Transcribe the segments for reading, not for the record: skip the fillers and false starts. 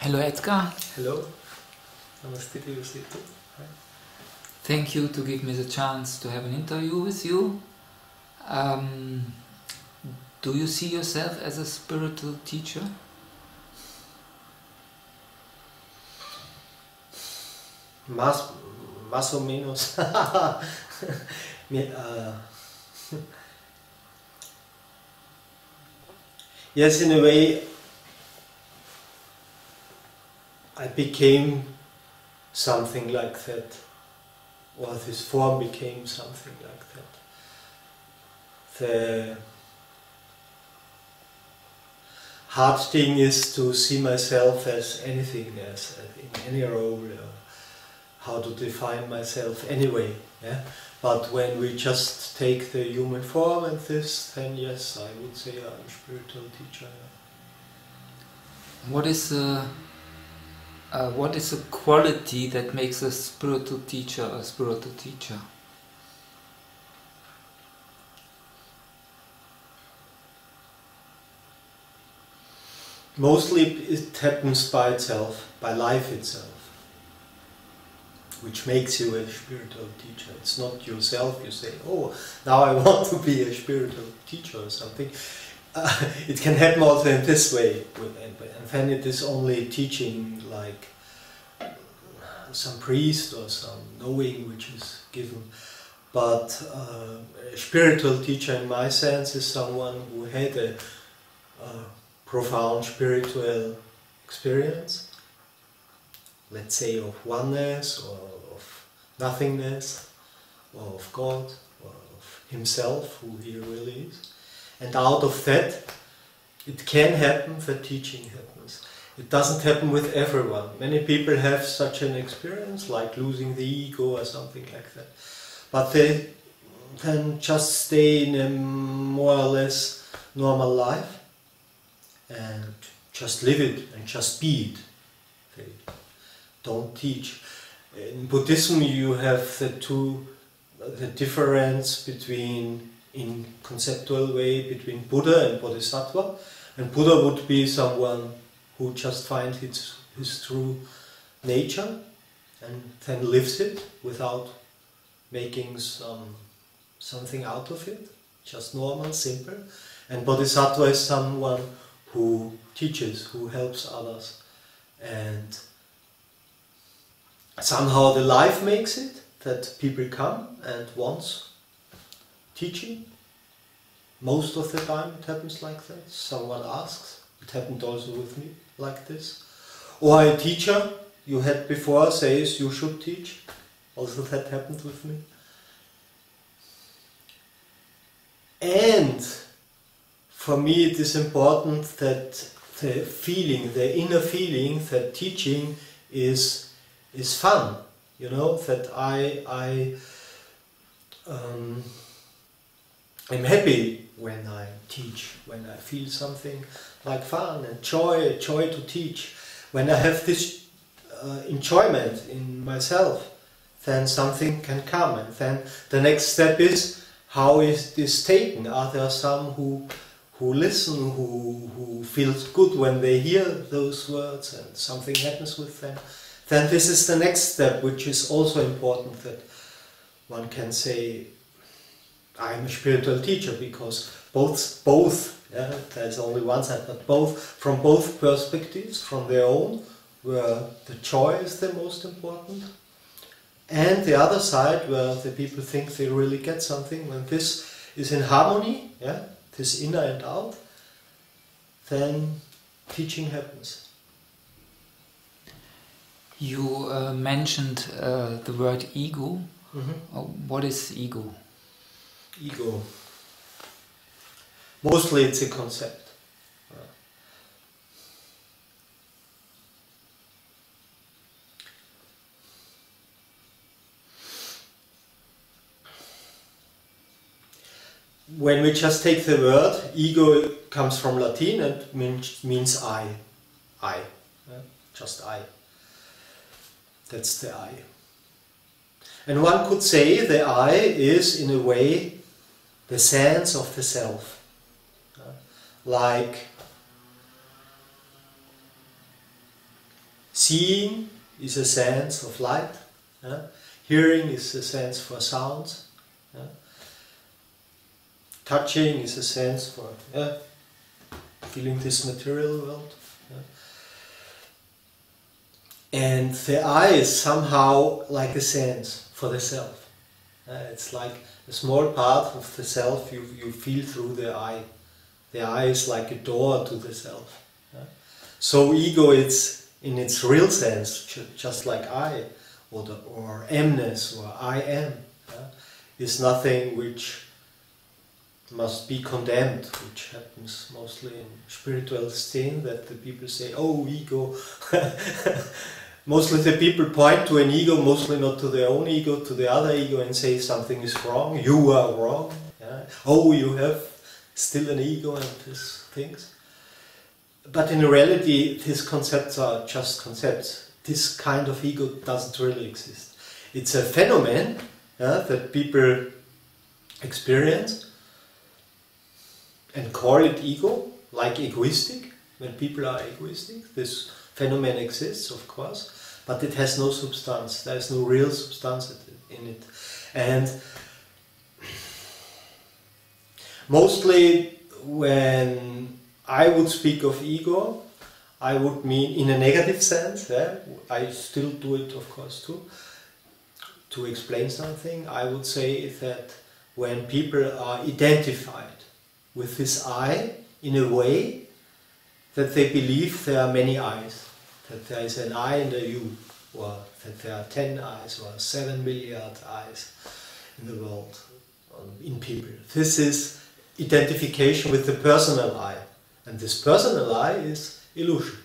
Hello Edgar. Hello. Namaste Devasetu. Thank you to give me the chance to have an interview with you. Do you see yourself as a spiritual teacher? Más o menos. Yes, in a way, I became something like that, or this form became something like that. The hard thing is to see myself as anything, as in any role, or how to define myself anyway. Yeah? But when we just take the human form and this, then yes, I would say I'm a spiritual teacher. Yeah. What is a quality that makes a spiritual teacher a spiritual teacher? Mostly it happens by itself, by life itself, which makes you a spiritual teacher. It's not yourself, you say, oh, now I want to be a spiritual teacher or something. It can happen also in this way, and then it is only teaching like some priest or some knowing which is given. But a spiritual teacher in my sense is someone who had a profound spiritual experience, let's say of oneness or of nothingness or of God or of himself, who he really is. And out of that it can happen that teaching happens. It doesn't happen with everyone. Many people have such an experience, like losing the ego or something like that. But they then just stay in a more or less normal life and just live it and just be it. They don't teach. In Buddhism you have the difference between, in conceptual way, between Buddha and Bodhisattva. And Buddha would be someone who just finds his true nature and then lives it without making something out of it, just normal, simple. And Bodhisattva is someone who teaches, who helps others, and somehow the life makes it that people come and wants teaching. Most of the time it happens like that. Someone asks. It happened also with me like this. Or a teacher you had before says you should teach. Also that happened with me. And for me it is important that the feeling, the inner feeling that teaching is fun. You know, that I'm happy when I teach, when I feel something like fun and joy to teach. When I have this enjoyment in myself, then something can come, and then the next step is, how is this taken? Are there some who listen, who feels good when they hear those words and something happens with them? Then this is the next step, which is also important, that one can say, I'm a spiritual teacher, because both, yeah, there's only one side, but both, from both perspectives, from their own, where the joy is the most important, and the other side, where the people think they really get something. When this is in harmony, yeah, this inner and out, then teaching happens. You mentioned the word ego. Mm-hmm. What is ego? Ego. Mostly it's a concept. When we just take the word, ego comes from Latin and means I. I. Just I. That's the I. And one could say the I is, in a way, the sense of the self. Like seeing is a sense of light. Hearing is a sense for sounds. Touching is a sense for feeling this material world. And the I is somehow like a sense for the self. It's like a small part of the self you feel through the I. The I is like a door to the self. So ego, it's in its real sense, just like I, or am-ness, or I am, is nothing which must be condemned, which happens mostly in spiritual scene, that the people say, oh, ego. Mostly the people point to an ego, mostly not to their own ego, to the other ego, and say something is wrong, you are wrong. Oh, you have still an ego and these things. But in reality, these concepts are just concepts. This kind of ego doesn't really exist. It's a phenomenon that people experience and call it ego, like egoistic. When people are egoistic, this phenomenon exists, of course, but it has no substance. There is no real substance in it. And mostly when I would speak of ego, I would mean in a negative sense. I still do it, of course, too. To explain something, I would say that when people are identified with this I in a way that they believe there are many I's, that there is an I and a you, or that there are 10 I's or 7 million I's in the world, in people. This is identification with the personal I. And this personal I is illusion.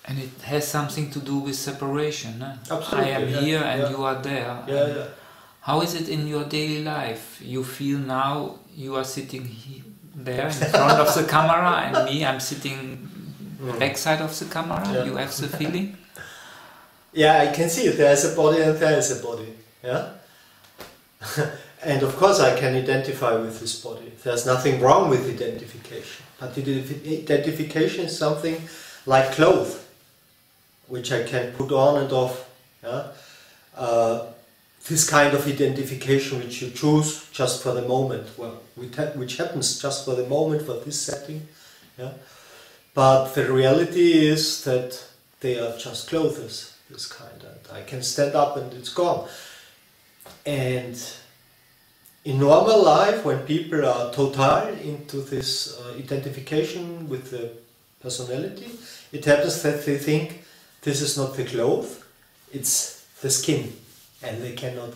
And it has something to do with separation. Absolutely. I am here and you are there. How is it in your daily life? You feel now you are sitting there in front of the camera, and me, I'm sitting backside of the camera. You have the feeling? Yeah, I can see it. There is a body and there is a body. And of course I can identify with this body. There's nothing wrong with identification. But identification is something like clothes, which I can put on and off. This kind of identification which you choose just for the moment, which happens just for the moment, for this setting. But the reality is that they are just clothes, this kind. And I can stand up and it's gone. And in normal life, when people are total into this identification with the personality, it happens that they think this is not the cloth, it's the skin, and they cannot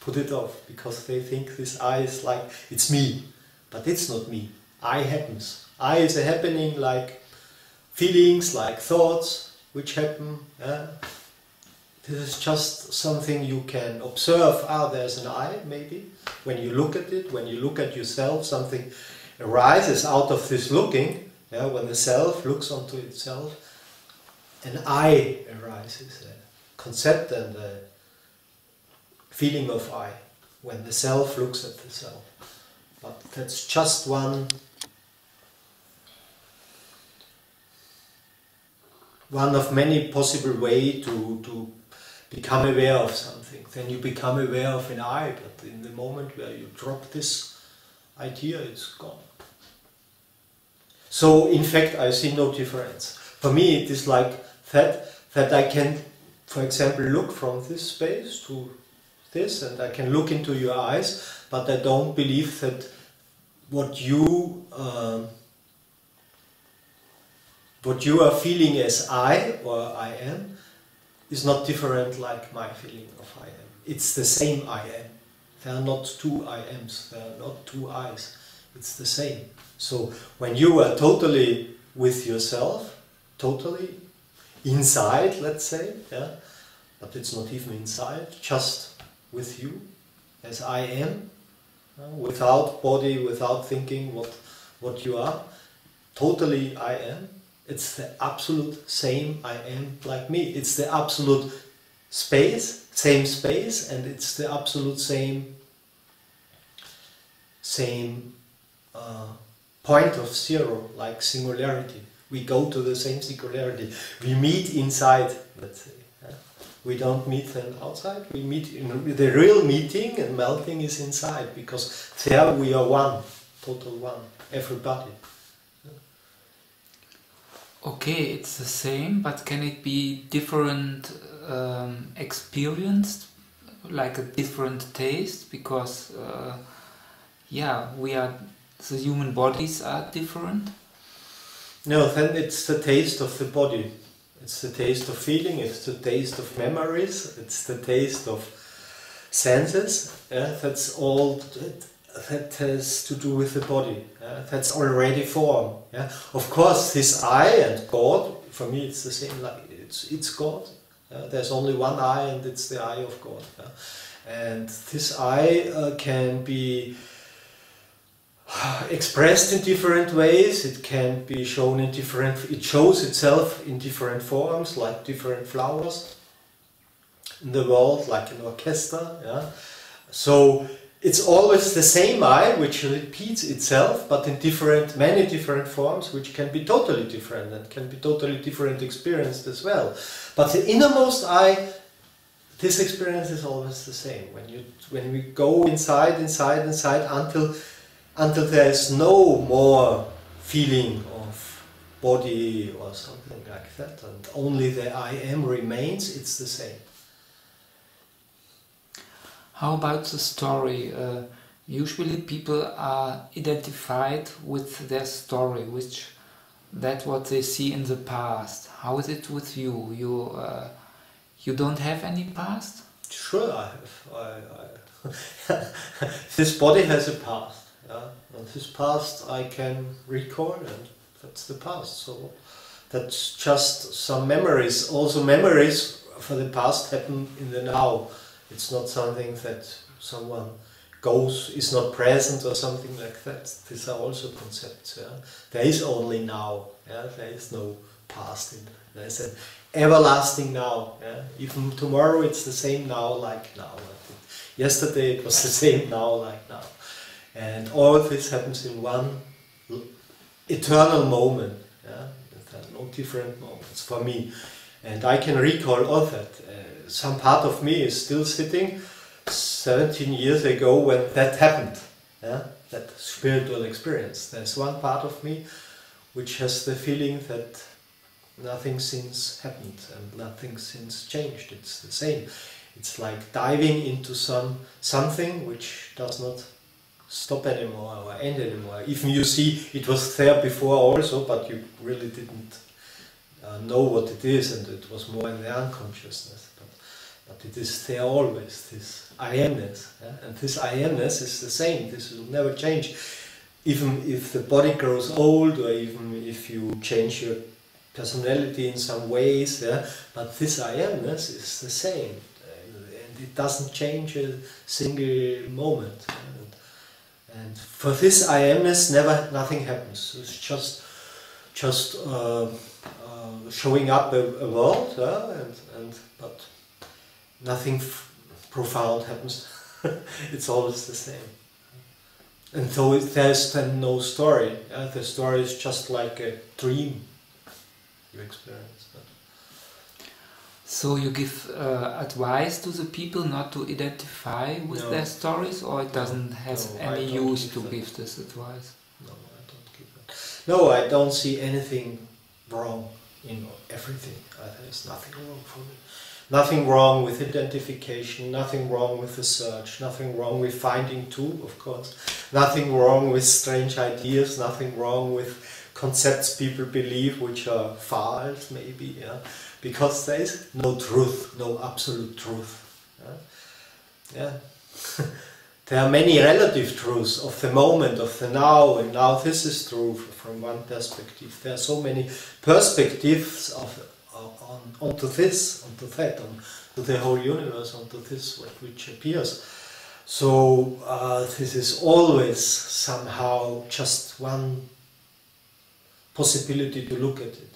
put it off because they think this I is like, it's me, but it's not me. I happens. I is a happening like feelings, like thoughts which happen. This is just something you can observe. There's an I, maybe. When you look at it, when you look at yourself, something arises out of this looking. When the self looks onto itself, an I arises, a concept and a feeling of I, when the self looks at the self. But that's just one of many possible ways to become aware of something. Then you become aware of an I, but in the moment where you drop this idea, it's gone. So in fact I see no difference. For me it is like that I can, for example, look from this space to this, and I can look into your eyes, but I don't believe that what you are feeling as I or I am is not different like my feeling of I am. It's the same I am. There are not two I ams, there are not two I's. It's the same. So when you are totally with yourself, totally inside, let's say, but it's not even inside, just with you as I am, without body, without thinking what you are, totally I am. It's the absolute same I am like me. It's the absolute same space, and it's the absolute same point of zero, like singularity, We go to the same singularity. We meet inside, let's say. We don't meet then outside. We meet in the real meeting, and melting is inside, because there we are one, total one, everybody. Okay, it's the same, but can it be different experienced, like a different taste? Because yeah, the human bodies are different. No, then it's the taste of the body. It's the taste of feeling, it's the taste of memories, it's the taste of senses. That's all that has to do with the body. That's already form. Of course, this I and God, for me it's the same, like it's God. There's only one I, and it's the I of God. And this I can be expressed in different ways. It can be shown in different, it shows itself in different forms, like different flowers in the world, like an orchestra. So it's always the same I, which repeats itself, but in many different forms, which can be totally different and can be totally different experienced as well. But the innermost I, this experience is always the same. When we go inside until there is no more feeling of body or something like that, and only the I am remains, it's the same. How about the story? Usually people are identified with their story, that's what they see in the past. How is it with you? You don't have any past? Sure, I have. This body has a past. And this past I can recall, and that's the past. So that's just some memories. Also memories for the past happen in the now. It's not something that someone is not present or something like that. These are also concepts. There is only now. There is no past. There is an everlasting now. Even tomorrow it's the same now like now. Yesterday it was the same now like now. And all of this happens in one eternal moment. There are no different moments for me. And I can recall all that. Some part of me is still sitting 17 years ago when that happened. That spiritual experience. There's one part of me which has the feeling that nothing since happened and nothing since changed. It's the same. It's like diving into something which does not stop anymore or end anymore. Even you see it was there before also, but you really didn't know what it is, and it was more in the unconsciousness. But it is there always, this I-am-ness. And this I-am-ness is the same, this will never change. Even if the body grows old, or even if you change your personality in some ways, but this I-am-ness is the same. And it doesn't change a single moment. And for this I-am-ness, nothing happens. It's just showing up a world, but nothing profound happens. It's always the same. And so there's then no story. The story is just like a dream you experience. So you give advice to the people not to identify with their stories, or it doesn't have any use to give this advice? No, I don't give it. No, I don't see anything wrong in everything. There's nothing wrong for me. Nothing wrong with identification, nothing wrong with the search, nothing wrong with finding too, of course. Nothing wrong with strange ideas, nothing wrong with concepts people believe which are false, maybe. Because there is no truth, no absolute truth. There are many relative truths of the moment, of the now, and now this is true from one perspective. There are so many perspectives onto this, onto that, onto the whole universe, onto this which appears. So this is always somehow just one possibility to look at it.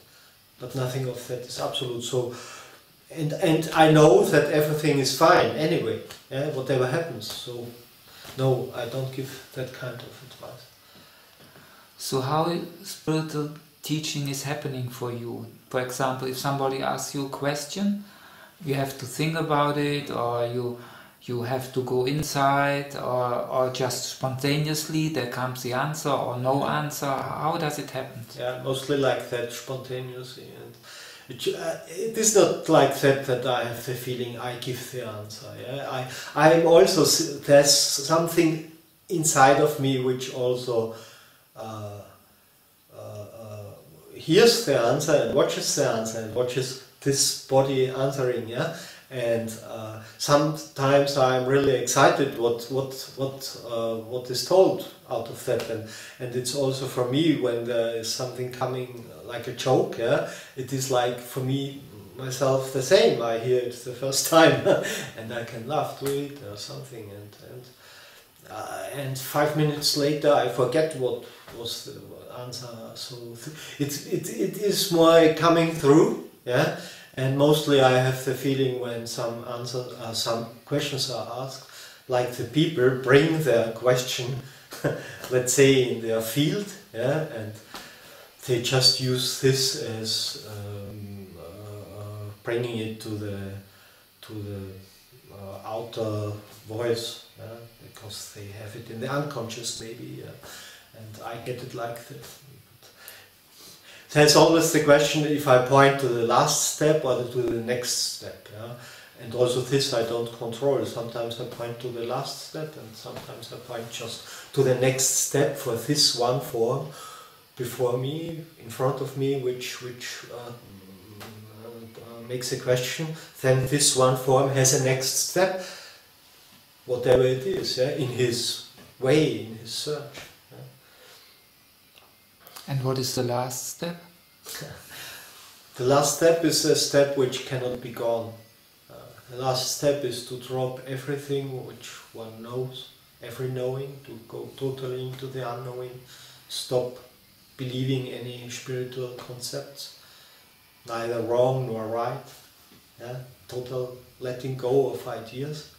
But nothing of that is absolute. So, and I know that everything is fine anyway, whatever happens. So, no, I don't give that kind of advice. So how spiritual teaching is happening for you. For example, if somebody asks you a question, you have to think about it, or you have to go inside, or just spontaneously there comes the answer or no answer. How does it happen? Yeah, mostly like that, spontaneously. And it is not like that I have the feeling I give the answer. Yeah? I'm also, there's something inside of me which also hears the answer and watches the answer and watches this body answering, yeah. And sometimes I'm really excited what is told out of that, and it's also for me when there is something coming like a joke, yeah. It is like for me myself the same. I hear it the first time and I can laugh to it or something, and 5 minutes later I forget what was the answer. So it is more coming through, yeah. And mostly I have the feeling when some questions are asked, like the people bring their question, let's say in their field, yeah, and they just use this as bringing it to the outer voice, yeah, because they have it in the unconscious maybe, yeah, and I get it like this. There's always the question if I point to the last step or to the next step, yeah? And also this I don't control. Sometimes I point to the last step and sometimes I point just to the next step for this one form before me, in front of me, which makes a question. Then this one form has a next step, whatever it is, yeah? In his way, in his search. And what is the last step? The last step is a step which cannot be gone. The last step is to drop everything which one knows, every knowing, to go totally into the unknowing, stop believing any spiritual concepts, neither wrong nor right, yeah? Total letting go of ideas,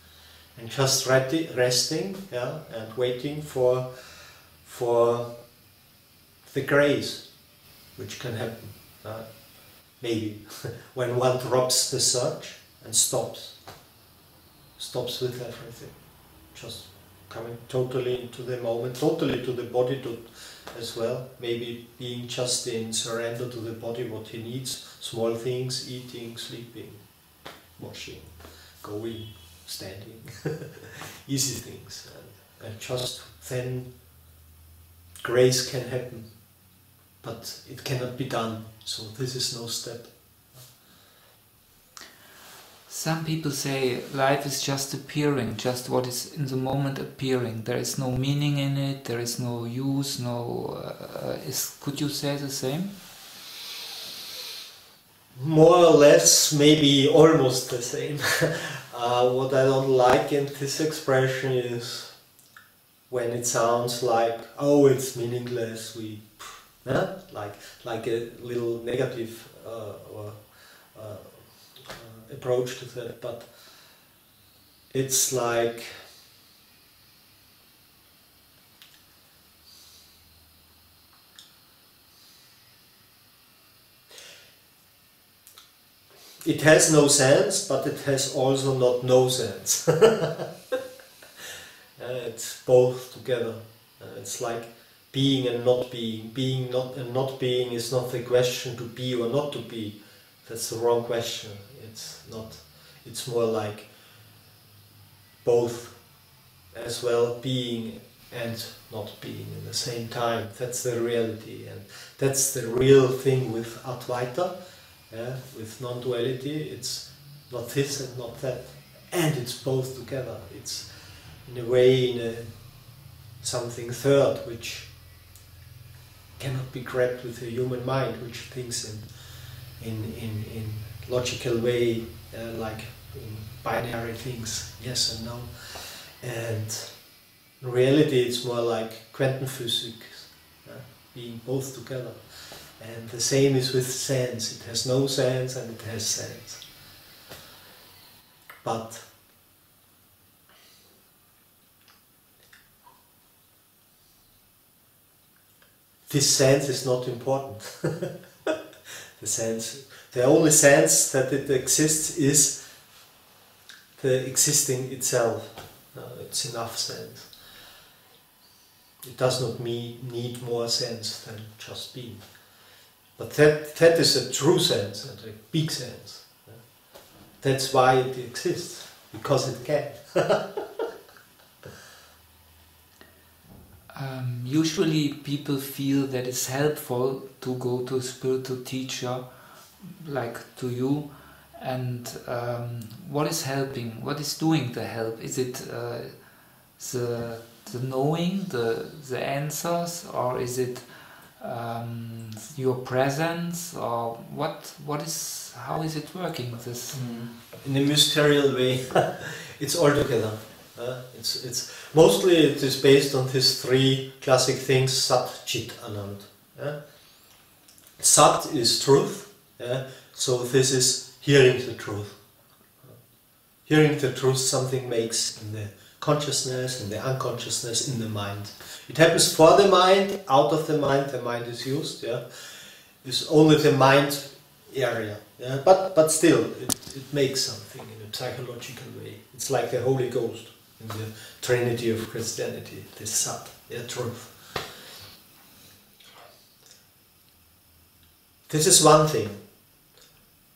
and just resting, yeah? And waiting for the grace which can happen, maybe when one drops the search and stops with everything, just coming totally into the moment, totally to the body as well, maybe being just in surrender to the body, what he needs, small things, eating, sleeping, washing, going, standing, easy things, and just then grace can happen, but it cannot be done, so this is no step. Some people say life is just appearing, just what is in the moment appearing. There is no meaning in it, there is no use, could you say the same? More or less, maybe almost the same. What I don't like in this expression is when it sounds like, oh, it's meaningless, like a little negative approach to that, but it's like it has no sense, but it has also not no sense. It's both together. It's like being and not being. Being not and not being is not the question to be or not to be. That's the wrong question. It's not. It's more like both as well, being and not being in the same time. That's the reality, and that's the real thing with Advaita, with non-duality. It's not this and not that, and it's both together. It's in a way something third which cannot be grabbed with the human mind, which thinks in logical way, like in binary things, yes and no. And in reality it's more like quantum physics, being both together. And the same is with sense. It has no sense and it has sense. But this sense is not important. The only sense that it exists is the existing itself. It's enough sense. It does not need more sense than just being. But that is a true sense and a big sense. That's why it exists, because it can. Usually people feel that it's helpful to go to a spiritual teacher, like to you, and what is helping? What is doing the help? Is it the knowing, the answers, or is it your presence, or what is, how is it working? This in a mysterious way, it's all together. It's mostly it is based on these three classic things: Sat, Chit, Anand. Sat is truth, so this is hearing the truth. Hearing the truth, something makes in the consciousness, in the unconsciousness, in the mind. It happens for the mind, out of the mind is used. It's only the mind area. But still, it makes something in a psychological way. It's like the Holy Ghost in the Trinity of Christianity, this Sat, truth. This is one thing.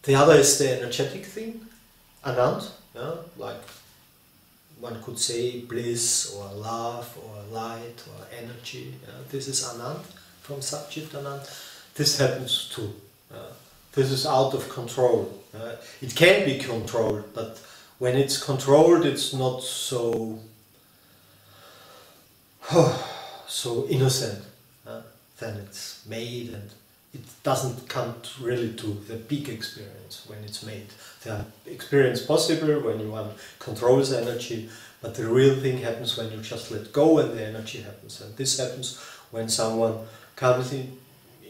The other is the energetic thing, Anand, like one could say bliss or love or light or energy. This is Anand, from Sat, Chit, Anand. This happens too. This is out of control. It can be controlled, but when it's controlled, it's not so innocent. Then it's made, and it doesn't come really to the big experience when it's made. The experience possible when you controls energy, but the real thing happens when you just let go and the energy happens. And this happens when someone comes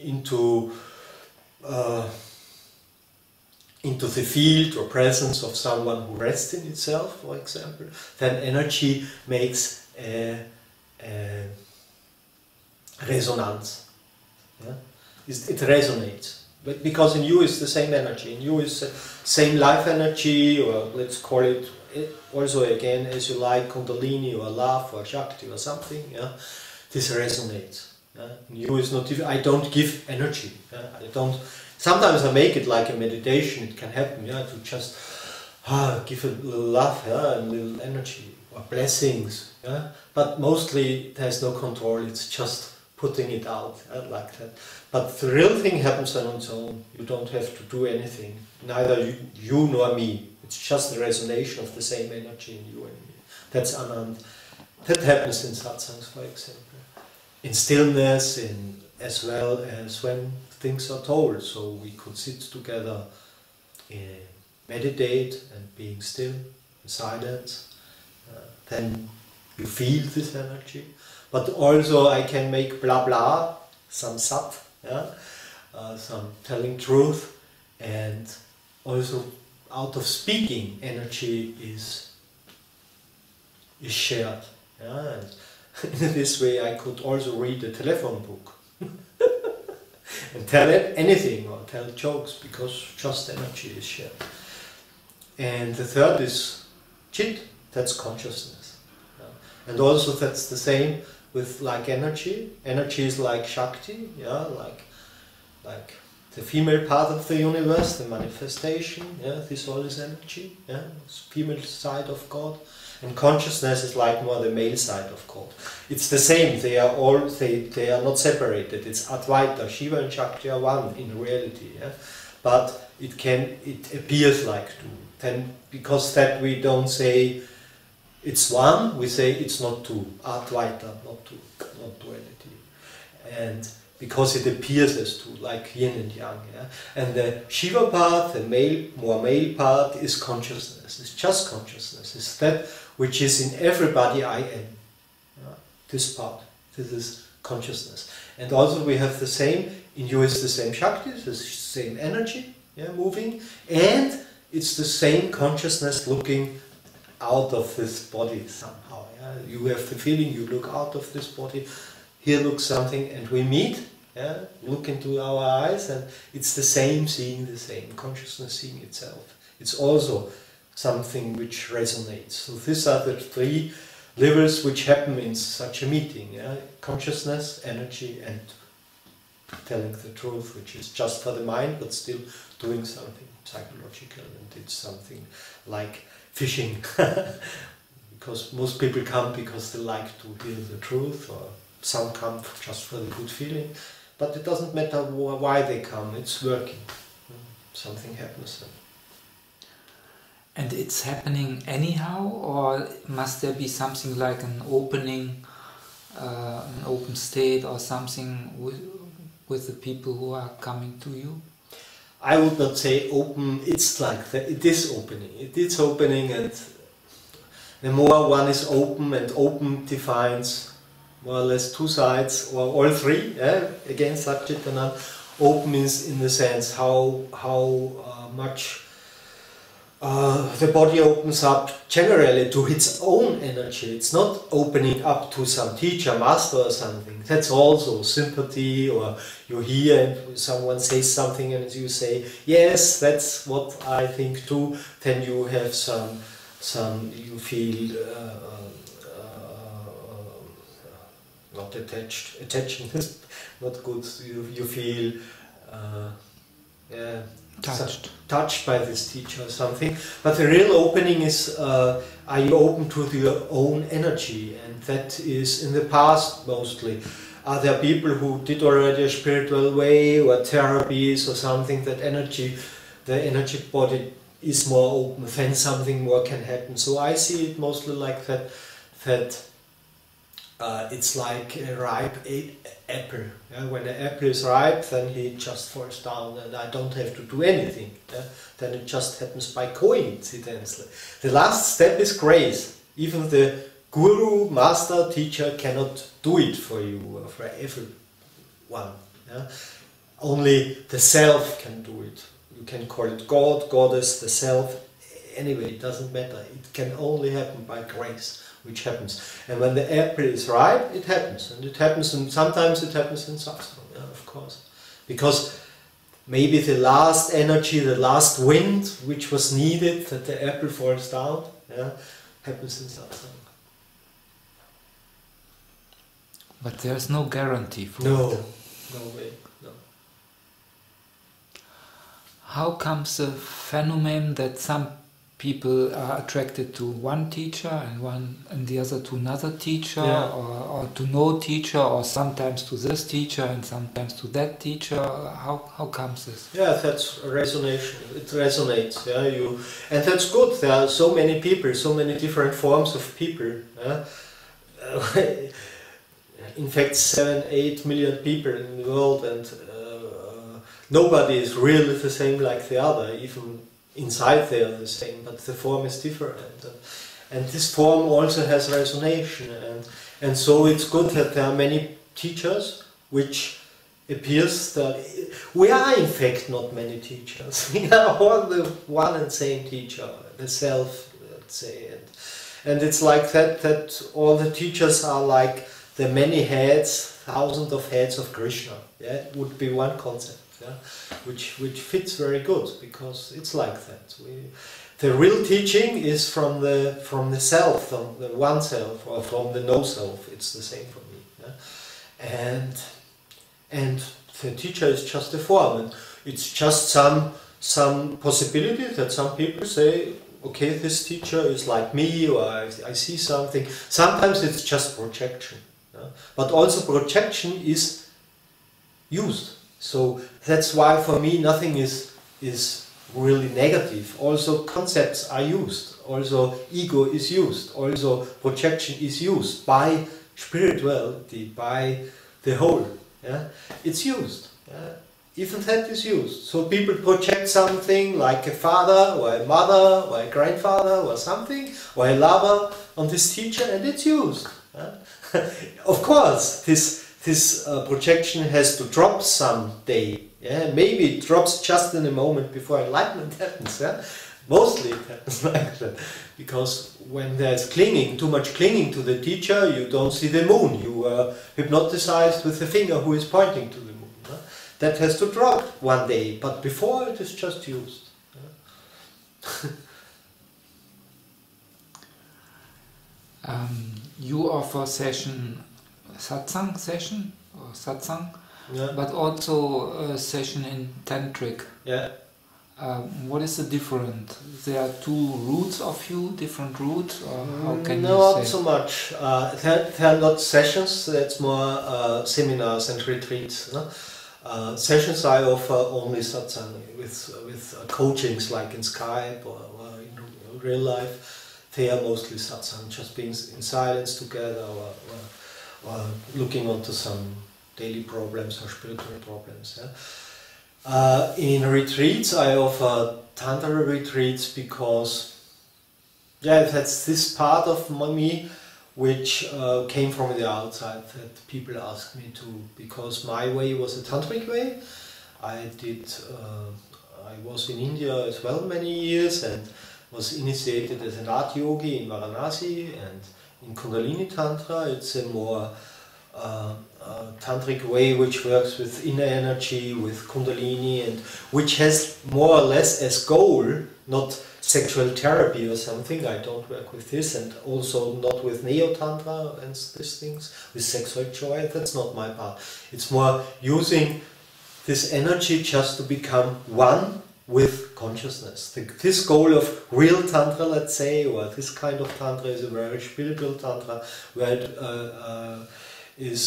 into the field or presence of someone who rests in itself, for example. Then energy makes a resonance. It resonates. But because in you is the same energy, in you is the same life energy, or let's call it also again as you like, Kundalini or love or Shakti or something. This resonates. In you is not. I don't give energy. I don't. Sometimes I make it like a meditation. It can happen. To just give a little love, and little energy or blessings. But mostly there's no control. It's just putting it out like that. But the real thing happens on its own. You don't have to do anything. Neither you nor me. It's just the resonation of the same energy in you and me. That's Anand. That happens in satsangs, for example. In stillness, as well as when things are told. So we could sit together, meditate and being still, in silence. Then you feel this energy. But also I can make blah blah, some sat, some telling truth, and also out of speaking energy is shared. And in this way I could also read a telephone book and tell it anything or tell jokes, because just energy is shared. And the third is Chit, that's consciousness. And also that's the same with like energy. Energy is like Shakti, like the female part of the universe, the manifestation, this all is energy, it's female side of God. And consciousness is like more the male side of God. It's the same, they are not separated, it's Advaita, Shiva and Shakti are one in reality, but it appears like two. Then, because that we don't say it's one, we say it's not two, Advaita, not two, not duality. And because it appears as two, like yin and yang. And the Shiva part, the more male part, is consciousness. It's just consciousness. It's that which is in everybody I-am. This part, this is consciousness. And also we have the same, in you is the same Shakti, the same energy moving, and it's the same consciousness looking out of this body somehow. You have the feeling you look out of this body, here looks something, and we meet, Yeah? Look into our eyes and it's the same seeing the same, consciousness seeing itself. It's also something which resonates. So these are the three levels which happen in such a meeting. Yeah? Consciousness, energy and telling the truth, which is just for the mind but still doing something psychological, and it's something like fishing. Because most people come because they like to hear the truth, or some come just for the good feeling, but it doesn't matter why they come, it's working. Something happens then. And it's happening anyhow, or must there be something like an opening, an open state, or something with the people who are coming to you? I would not say open, it's like that. It is opening. It is opening, and the more one is open, and open defines more or less two sides, or all three, again Sat, Chit and Anand. Open is in the sense how much the body opens up generally to its own energy. It's not opening up to some teacher, master or something. That's also sympathy, or you hear and someone says something and you say, yes, that's what I think too. Then you have you feel not attached. Attaching is not good. You feel touched by this teacher or something. But the real opening is, are you open to your own energy? And that is in the past mostly. Are there people who did already a spiritual way or therapies or something, that the energy body is more open, then something more can happen. So I see it mostly like that, it's like a ripe apple. Yeah? When the apple is ripe, then it just falls down and I don't have to do anything. Yeah? Then it just happens by coincidence. The last step is grace. Even the guru, master, teacher cannot do it for you or for everyone. Yeah? Only the self can do it. You can call it God, goddess, the self. Anyway, it doesn't matter. It can only happen by grace, which happens. And when the apple is ripe, it happens. And it happens, and sometimes it happens in satsang, yeah, of course. Because maybe the last energy, the last wind, which was needed, that the apple falls down, yeah, happens in satsang. But there's no guarantee for it. No way, no. How comes the phenomenon that some people are attracted to one teacher and the other to another teacher, yeah, or to no teacher, or sometimes to this teacher and sometimes to that teacher? How comes this? Yeah, that's resonation. It resonates. Yeah, and that's good. There are so many people, so many different forms of people. Yeah? In fact, 7-8 million people in the world, and nobody is really the same like the other. Even inside they are the same, but the form is different. And this form also has resonation. And so it's good that there are many teachers, which appears that we are in fact not many teachers. We are all the one and same teacher, the self, let's say. And it's like that all the teachers are like the many heads, thousands of heads of Krishna. Yeah, it would be one concept. Yeah, which fits very good, because it's like that. The real teaching is from the self, from the oneself, or from the no self. It's the same for me. Yeah? And the teacher is just a form, and it's just some possibility that some people say, okay, this teacher is like me, or I see something. Sometimes it's just projection, yeah? But also projection is used. So that's why for me nothing is really negative. Also concepts are used. Also ego is used. Also projection is used by spirituality, by the whole. Yeah? It's used. Yeah? Even that is used. So people project something like a father or a mother or a grandfather or something, or a lover on this teacher, and it's used. Yeah? Of course, this projection has to drop someday. Yeah? Maybe it drops just in a moment before enlightenment happens. Yeah? Mostly it happens like that. Because when there's clinging, too much clinging to the teacher, you don't see the moon. You are hypnotized with the finger who is pointing to the moon. that has to drop one day, but before it is just used. You offer satsang session, or satsang, but also a session in tantric. Yeah. What is the difference? There are two routes of you, different routes, or how can you say? Not so much. There are not sessions, that's more seminars and retreats. Sessions I offer only satsang with coachings like in Skype or in real life. They are mostly satsang, just being in silence together or looking onto some daily problems or spiritual problems. Yeah? In retreats, I offer Tantra retreats because that's this part of me which came from the outside, that people asked me to, because my way was a tantric way. I was in India as well many years and was initiated as an art yogi in Varanasi, and in Kundalini Tantra it's a more tantric way which works with inner energy, with Kundalini, and which has more or less as goal not sexual therapy or something. I don't work with this, and also not with neo-tantra and these things, with sexual joy. That's not my part. It's more using this energy just to become one with consciousness. This goal of real tantra, let's say, or this kind of tantra is a very spiritual tantra, where it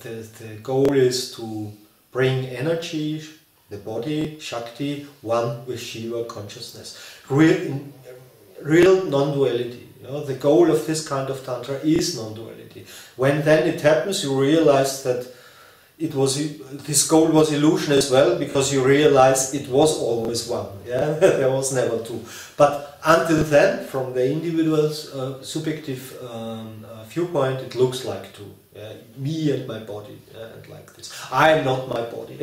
the goal is to bring energy, the body, Shakti, one with Shiva consciousness. Real non-duality. The goal of this kind of tantra is non-duality. When then it happens, you realize that this goal was illusion as well, because you realize it was always one. Yeah, there was never two. But until then, from the individual's subjective viewpoint, it looks like two. Yeah? Me and my body, and like this. I am not my body.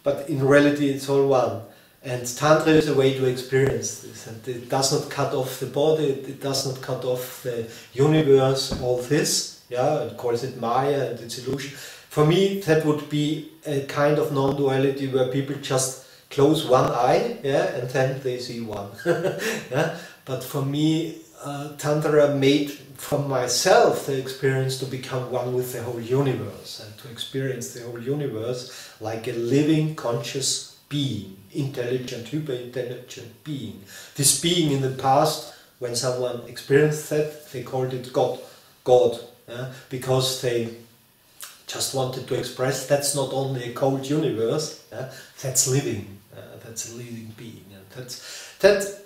But in reality, it's all one. And Tantra is a way to experience this, and it does not cut off the body. It does not cut off the universe. All this. Yeah, it calls it Maya and its illusion. For me, that would be a kind of non-duality where people just close one eye, and then they see one. Yeah? But for me, Tantra made from myself the experience to become one with the whole universe, and to experience the whole universe like a living, conscious being, intelligent, hyper-intelligent being. This being in the past, when someone experienced that, they called it God. Because they just wanted to express that's not only a cold universe, that's living, that's a living being. And that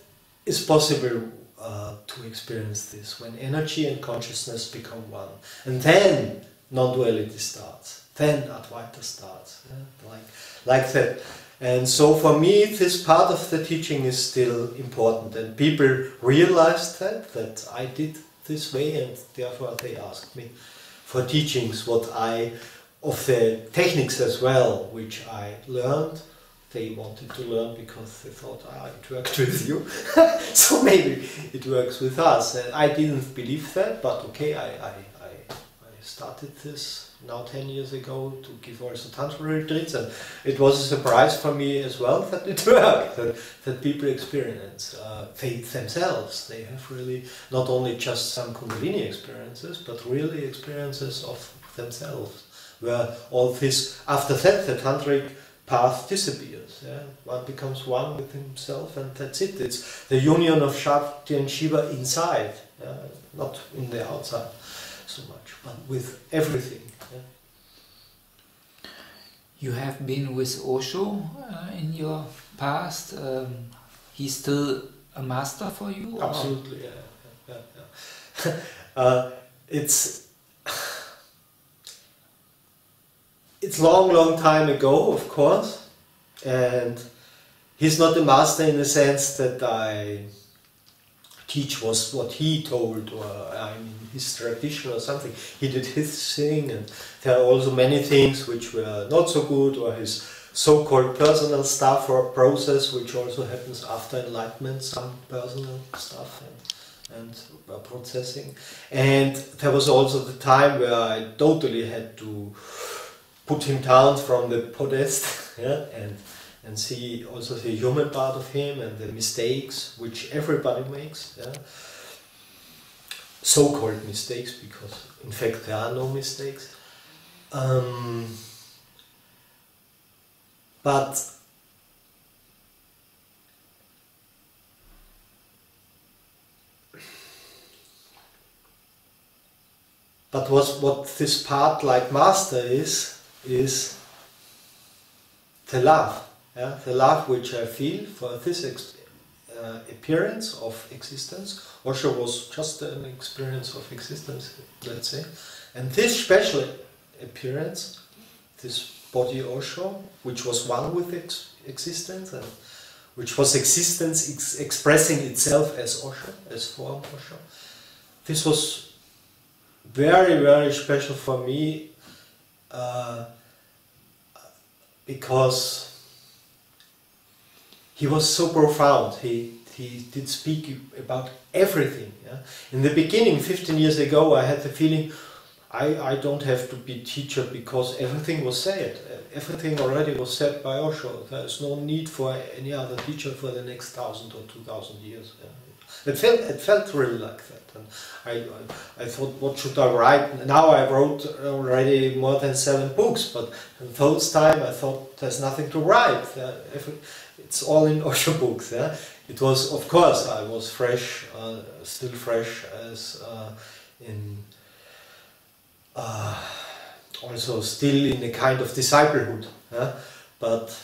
is possible to experience this, when energy and consciousness become one. And then non-duality starts, then Advaita starts, like that. And so for me, this part of the teaching is still important, and people realized that I did this way, and therefore they asked me for teachings, of the techniques as well, which I learned. They wanted to learn because they thought, it worked with you, so maybe it works with us. And I didn't believe that, but okay, I started this now 10 years ago to give also Tantra retreats, and it was a surprise for me as well that it worked, that people experience faith themselves. They have really not only just some Kundalini experiences, but really experiences of themselves, where all this, after that, the Tantric path disappears. Yeah? One becomes one with himself, and that's it. It's the union of Shakti and Shiva inside, not in the outside so much, but with everything. You have been with Osho in your past. He's still a master for you? Absolutely, yeah. It's long time ago, of course, and he's not a master in the sense that I teach was what he told, or his tradition or something. He did his thing, and there are also many things which were not so good, or his so-called personal stuff or process, which also happens after enlightenment, some personal stuff and processing. And there was also the time where I totally had to put him down from the podest, yeah, and see also the human part of him and the mistakes which everybody makes, yeah. So-called mistakes, because in fact there are no mistakes. But what this part like master is the love, yeah? The love which I feel for this appearance of existence. Osho was just an experience of existence, let's say. And this special appearance, this body Osho, which was one with existence, and which was existence expressing itself as Osho, as form Osho, this was very, very special for me, because he was so profound. He did speak about everything. Yeah? In the beginning, 15 years ago, I had the feeling I don't have to be teacher because everything was said. Everything already was said by Osho. There is no need for any other teacher for the next 1,000 or 2,000 years. Yeah? It felt really like that. And I thought, what should I write? Now I wrote already more than 7 books, but in those time I thought there's nothing to write. It's all in Osho books. Yeah? It was, of course, I was fresh, still fresh as also still in a kind of disciplehood. Yeah? But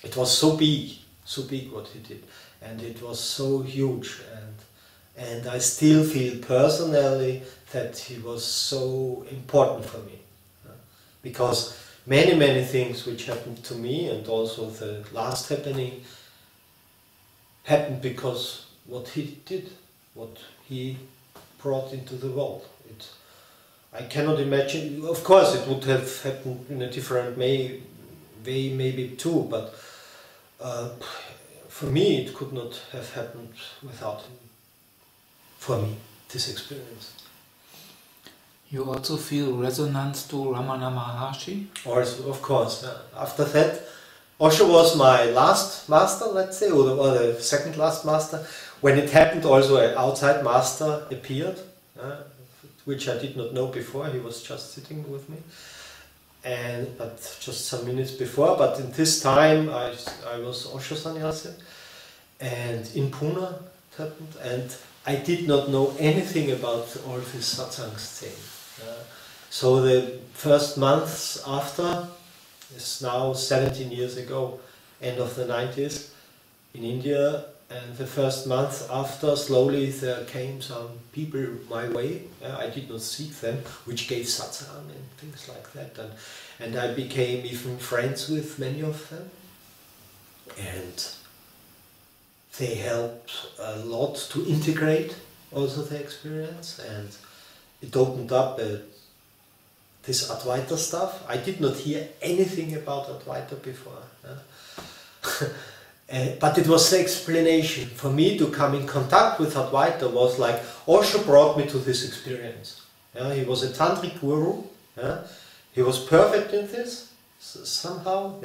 it was so big what he did. And it was so huge, and I still feel personally that he was so important for me, because many things which happened to me, and also the last happening, happened because what he did, what he brought into the world. I cannot imagine. Of course, it would have happened in a different way, maybe too, but. For me, it could not have happened without him. For me, this experience. You also feel resonance to Ramana Maharshi? Also, of course. After that, Osho was my last master, let's say, or the second last master. When it happened, also an outside master appeared, which I did not know before. He was just sitting with me. But just some minutes before, but in this time I was Osho Sannyasi, and in Pune it happened, and I did not know anything about all this Satsangs thing. So the first months after, is now 17 years ago, end of the 90s, in India, and the first month after, slowly there came some people my way. I did not seek them, which gave satsang and things like that. And I became even friends with many of them. And they helped a lot to integrate also the experience. And it opened up this Advaita stuff. I did not hear anything about Advaita before. But it was the explanation. For me to come in contact with Advaita was like, Osho brought me to this experience. He was a tantric guru. He was perfect in this, somehow.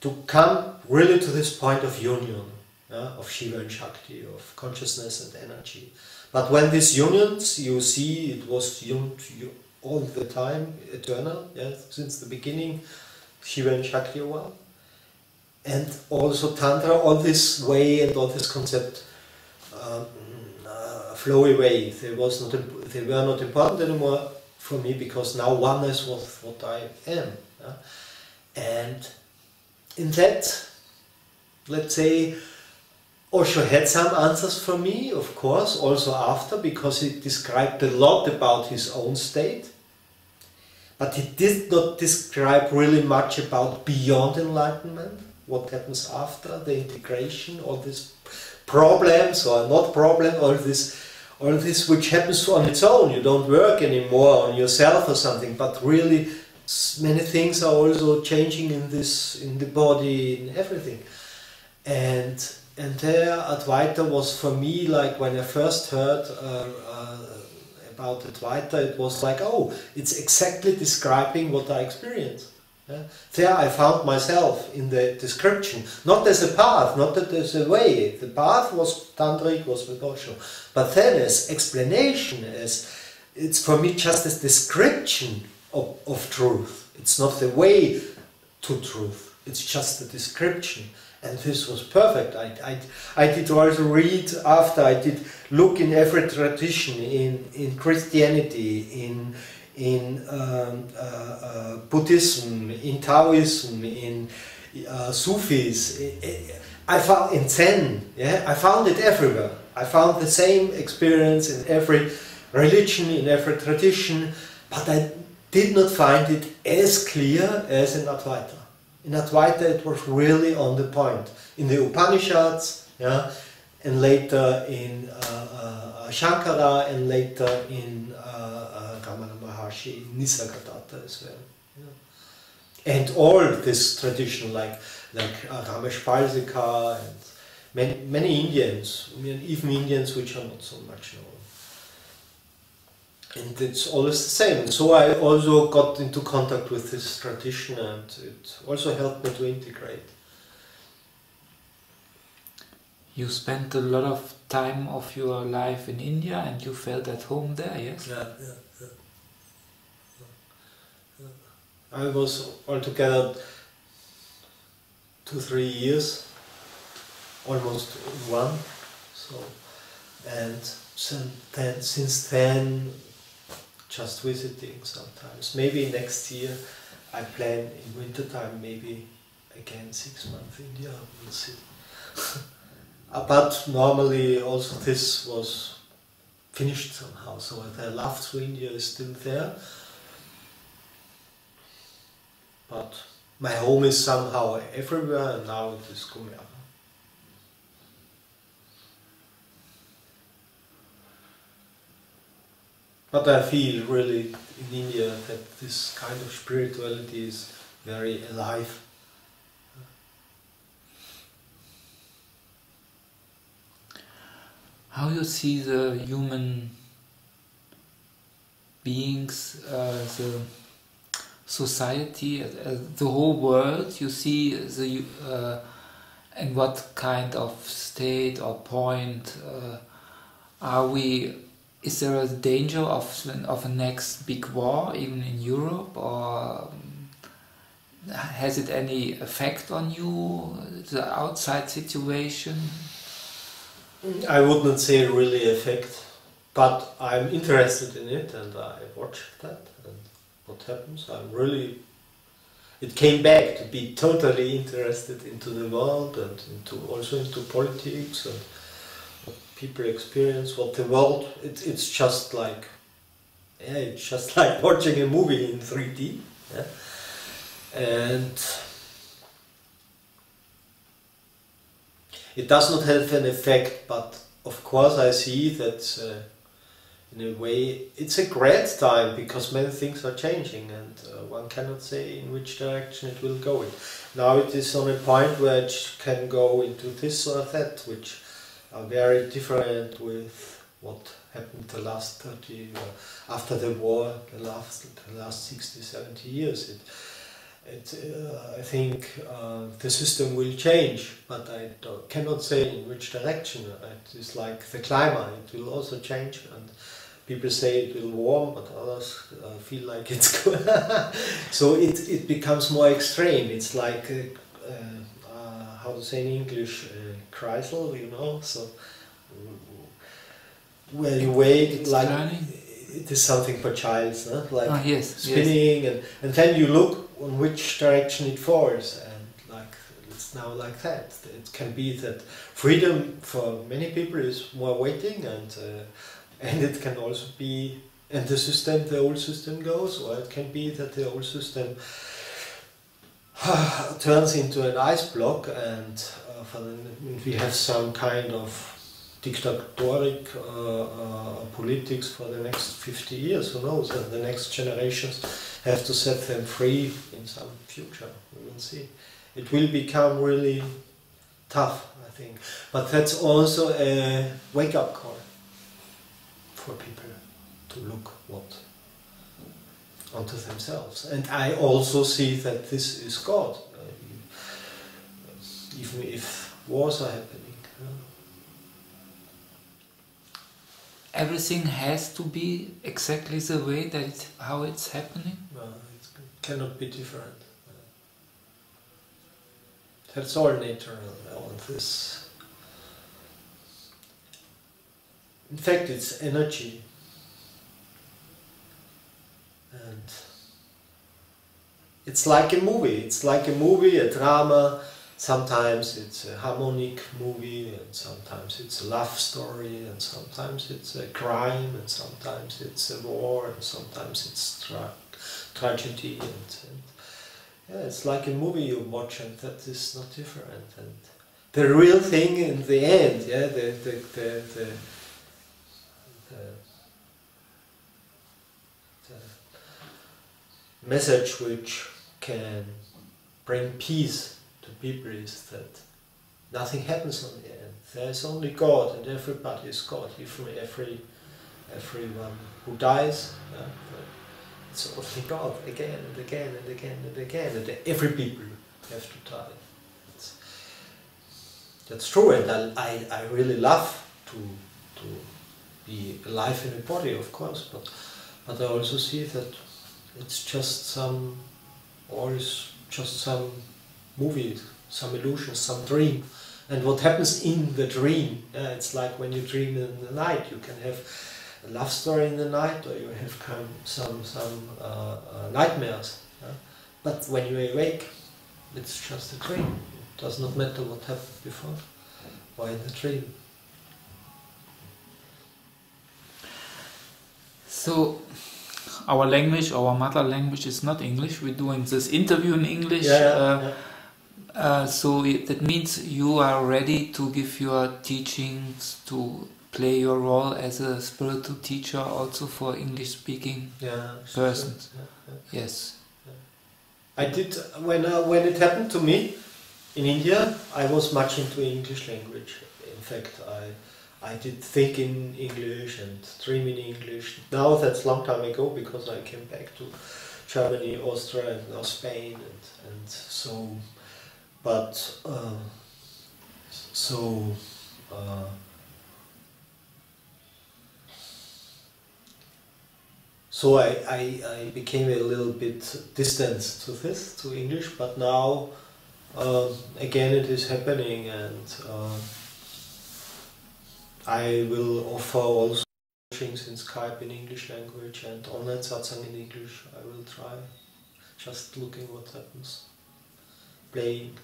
To come really to this point of union, of Shiva and Shakti, of consciousness and energy. But when these unions, you see, it was all the time, eternal, since the beginning, Shiva and Shakti are one. And also Tantra, all this way and all this concept flow away. They were not important anymore for me, because now oneness was what I am. And in that, let's say, Osho had some answers for me, of course, also after, because he described a lot about his own state. But he did not describe really much about beyond enlightenment. What happens after the integration, all these problems or not problems, all this which happens on its own. You don't work anymore on yourself or something, but really many things are also changing in the body, in everything. And there Advaita was for me like when I first heard about Advaita, it was like, oh, it's exactly describing what I experienced. Yeah? There I found myself in the description, not as a path, not as a way. The path was tantric, was with Osho, but then as explanation, as it's for me just as description of truth. It's not the way to truth. It's just a description. And this was perfect. I did also read after, I did look in every tradition, in Christianity, in Buddhism, in Taoism, in Sufis, I found in Zen, yeah, I found it everywhere. I found the same experience in every religion, in every tradition, but I did not find it as clear as in Advaita. In Advaita it was really on the point. In the Upanishads, yeah, and later in Shankara, and later in Ramana Maharshi, in Nisargadatta as well. Yeah. And all this tradition, like Ramesh Palsika and many Indians, even Indians which are not so much known. And it's always the same. And so I also got into contact with this tradition, and it also helped me to integrate. You spent a lot of time of your life in India and you felt at home there, yes? Yeah. I was altogether 2-3 years, almost one. So, and since then, just visiting sometimes. Maybe next year I plan in winter time, maybe again 6 months India, we'll see. But normally also this was finished somehow, so the love to India is still there. But my home is somehow everywhere, and now it is Gomera. But I feel really in India that this kind of spirituality is very alive. How you see the human beings, the society, the whole world, you see the in what kind of state or point are we? Is there a danger of a next big war, even in Europe, or has it any effect on you, the outside situation? I would not say really effect, but I'm interested in it, and I watch that and what happens. It came back to be totally interested into the world and also into politics and what people experience, what the world. It's just like, yeah, it's just like watching a movie in 3D, yeah? And it does not have an effect, but of course I see that in a way it's a great time, because many things are changing, and one cannot say in which direction it will go. Now it is on a point where it can go into this or that, which are very different with what happened the last 30, after the war, the last 60, 70 years. I think the system will change, but I cannot say in which direction. It is like the climate, it will also change, and people say it will warm, but others feel like it's good. So it becomes more extreme. It's like, how to say in English, kreisel, you know, so where you wait, it's like turning. It is something for childs, no? Like yes, spinning, yes. And then you look on which direction it falls, and like it's now like that. It can be that freedom for many people is more waiting, and it can also be, and the old system goes, or it can be that the old system turns into an ice block, and we have some kind of dictatoric politics for the next 50 years, who knows, and the next generations have to set them free in some future, we will see. It will become really tough, I think, but that's also a wake-up call for people to look onto themselves. And I also see that this is God, even if wars are happening. Everything has to be exactly the way that how it's happening? No, it cannot be different. That's all natural. This. In fact, it's energy. And it's like a movie. It's like a movie, a drama. Sometimes it's a harmonic movie, and sometimes it's a love story, and sometimes it's a crime, and sometimes it's a war, and sometimes it's tragedy. And yeah, it's like a movie you watch, and that is not different. And the real thing in the end, yeah, the message which can bring peace to people is that nothing happens on the end. There is only God, and everybody is God. Even everyone who dies, it's only God again and again and again and again. And every people have to die. That's true, and I really love to be alive in a body, of course. But I also see that it's just some movie, some illusion, some dream. And what happens in the dream, it's like when you dream in the night, you can have a love story in the night, or you have some nightmares. But when you awake, it's just a dream. It does not matter what happened before or in the dream. So, our language, our mother language is not English. We're doing this interview in English. So that means you are ready to give your teachings, to play your role as a spiritual teacher also for English-speaking persons. Yes. I did, when it happened to me in India, I was much into English language. In fact, I did think in English and dream in English. Now that's a long time ago, because I came back to Germany, Austria, and now Spain, and so. But so I became a little bit distant to this, to English. But now again it is happening, and I will offer also things in Skype in English language and online Satsang in English. I will try, just looking what happens, playing.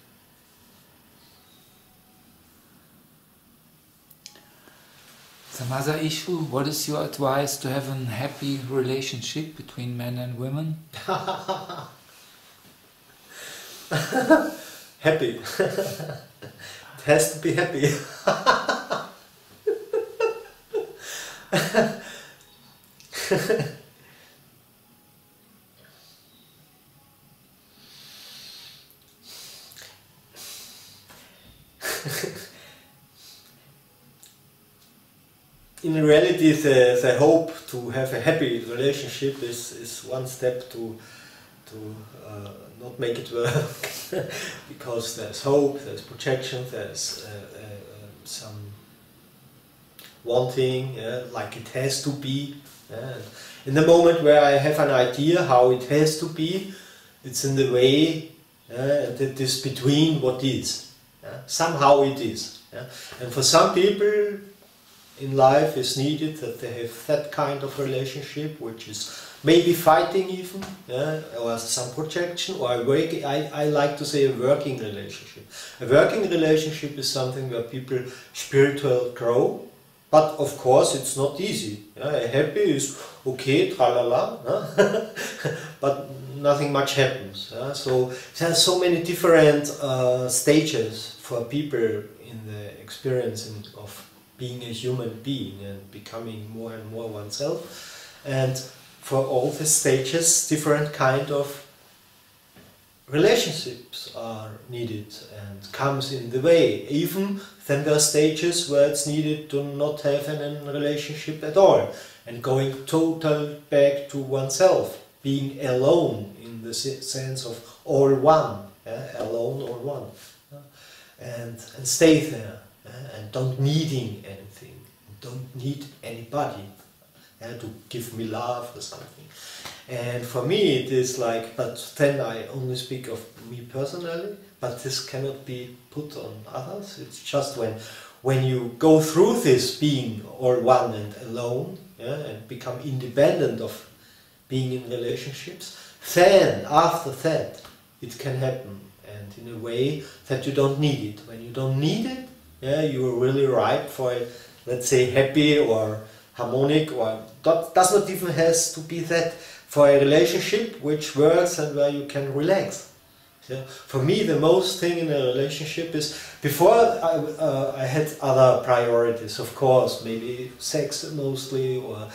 Some other issue, what is your advice to have a happy relationship between men and women? Happy. It has to be happy. In reality, the hope to have a happy relationship is one step to not make it work, because there's hope, there's projection, there's some wanting, like it has to be. In the moment where I have an idea how it has to be, it's in the way that is between what is. Somehow it is. And for some people in life is needed that they have that kind of relationship, which is maybe fighting even, or some projection, or I like to say a working relationship. A working relationship is something where people spiritual grow, but of course it's not easy. Happy is okay, tralala, but nothing much happens. So there are so many different stages for people in the experience of being a human being and becoming more and more oneself. And for all the stages, different kind of relationships are needed and comes in the way. Even then there are stages where it's needed to not have a relationship at all. and going total back to oneself, being alone in the sense of all one, alone or one, and stay there, and don't needing anything, don't need anybody to give me love or something. And for me it is like, but then I only speak of me personally, but this cannot be put on others. It's just when you go through this being all one and alone, and become independent of being in relationships, then after that it can happen, and in a way that you don't need it. When you don't need it, you are really ripe for a, let's say, happy or harmonic, or does not even has to be that, for a relationship which works and where you can relax. For me, the most thing in a relationship is, before I had other priorities, of course, maybe sex mostly, or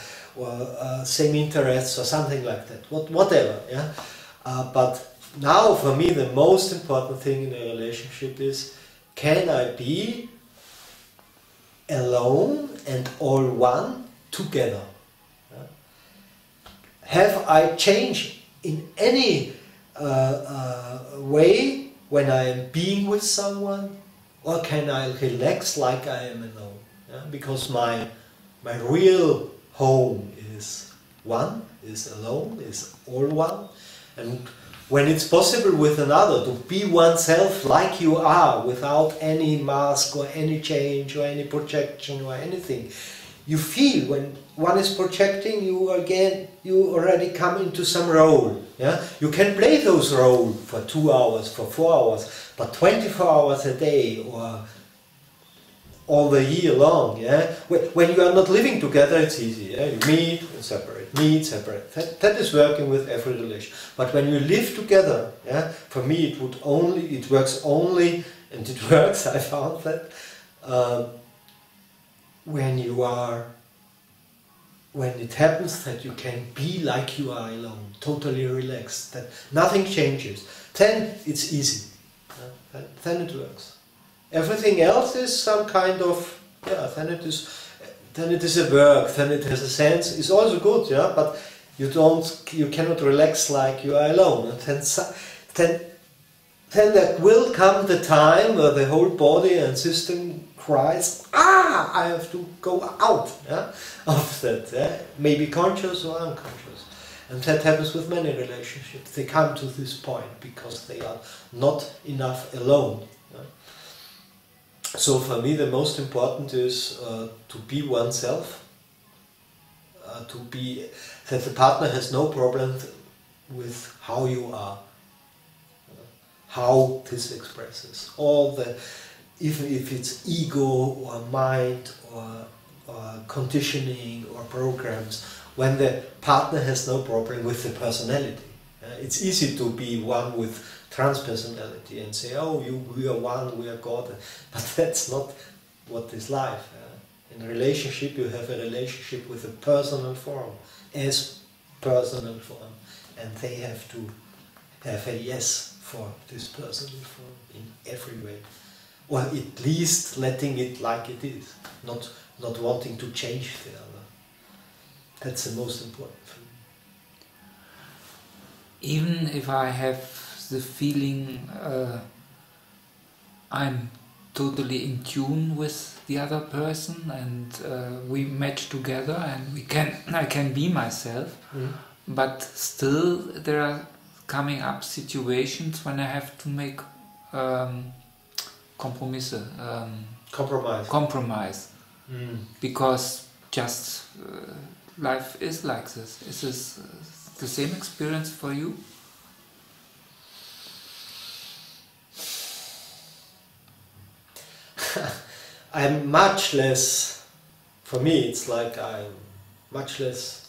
same interests or something like that, whatever. But now for me the most important thing in a relationship is, can I be alone and all one together? Have I changed in any way when I am being with someone, or can I relax like I am alone? Because my real home is one, is alone, is all one. And when it's possible with another to be oneself like you are, without any mask or any change or any projection or anything, you feel when one is projecting, you already come into some role. You can play those roles for 2 hours, for 4 hours, but 24 hours a day or all the year long. When you are not living together, it's easy. You meet and separate, meet, separate. That is working with every relation. But when you live together, for me it works only, and it works. I found that when it happens that you can be like you are alone, totally relaxed, that nothing changes, then it's easy. Then it works. Everything else is some kind of, then it is a work, then it has a sense, it's also good, but you cannot relax like you are alone. And then there will come the time where the whole body and system cries, I have to go out of that, maybe conscious or unconscious. And that happens with many relationships. They come to this point because they are not enough alone. So for me the most important is to be oneself, that the partner has no problem with how you are, how this expresses, even if it's ego or mind or conditioning or programs, when the partner has no problem with the personality. It's easy to be one with transpersonality and say, we are one, we are God, but that's not what is life. In a relationship you have a relationship with a personal form, as personal form, and they have to have a yes for this personal form in every way. Or at least letting it like it is, not wanting to change the other. That's the most important thing. Even if I have the feeling I'm totally in tune with the other person, and we match together, and I can be myself, but still there are coming up situations when I have to make compromise, because just life is like this. Is this the same experience for you? I'm much less, for me it's like I'm much less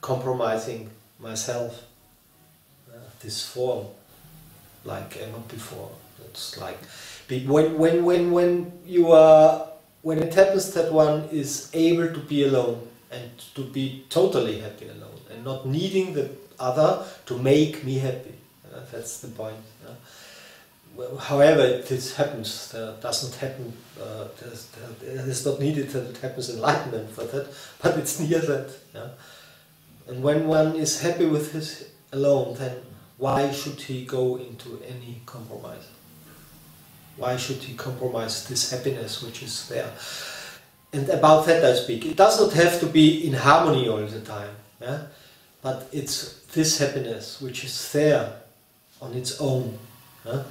compromising myself, this form, like not before. It's like when it happens that one is able to be alone and to be totally happy alone and not needing the other to make me happy. That's the point. however this happens, does not happen, it is not needed that it happens enlightenment for that, but it's near that. Yeah? And when one is happy with his alone, then why should he go into any compromise? Why should he compromise this happiness which is there? And about that I speak. It does not have to be in harmony all the time, yeah? But it's this happiness which is there on its own, yeah?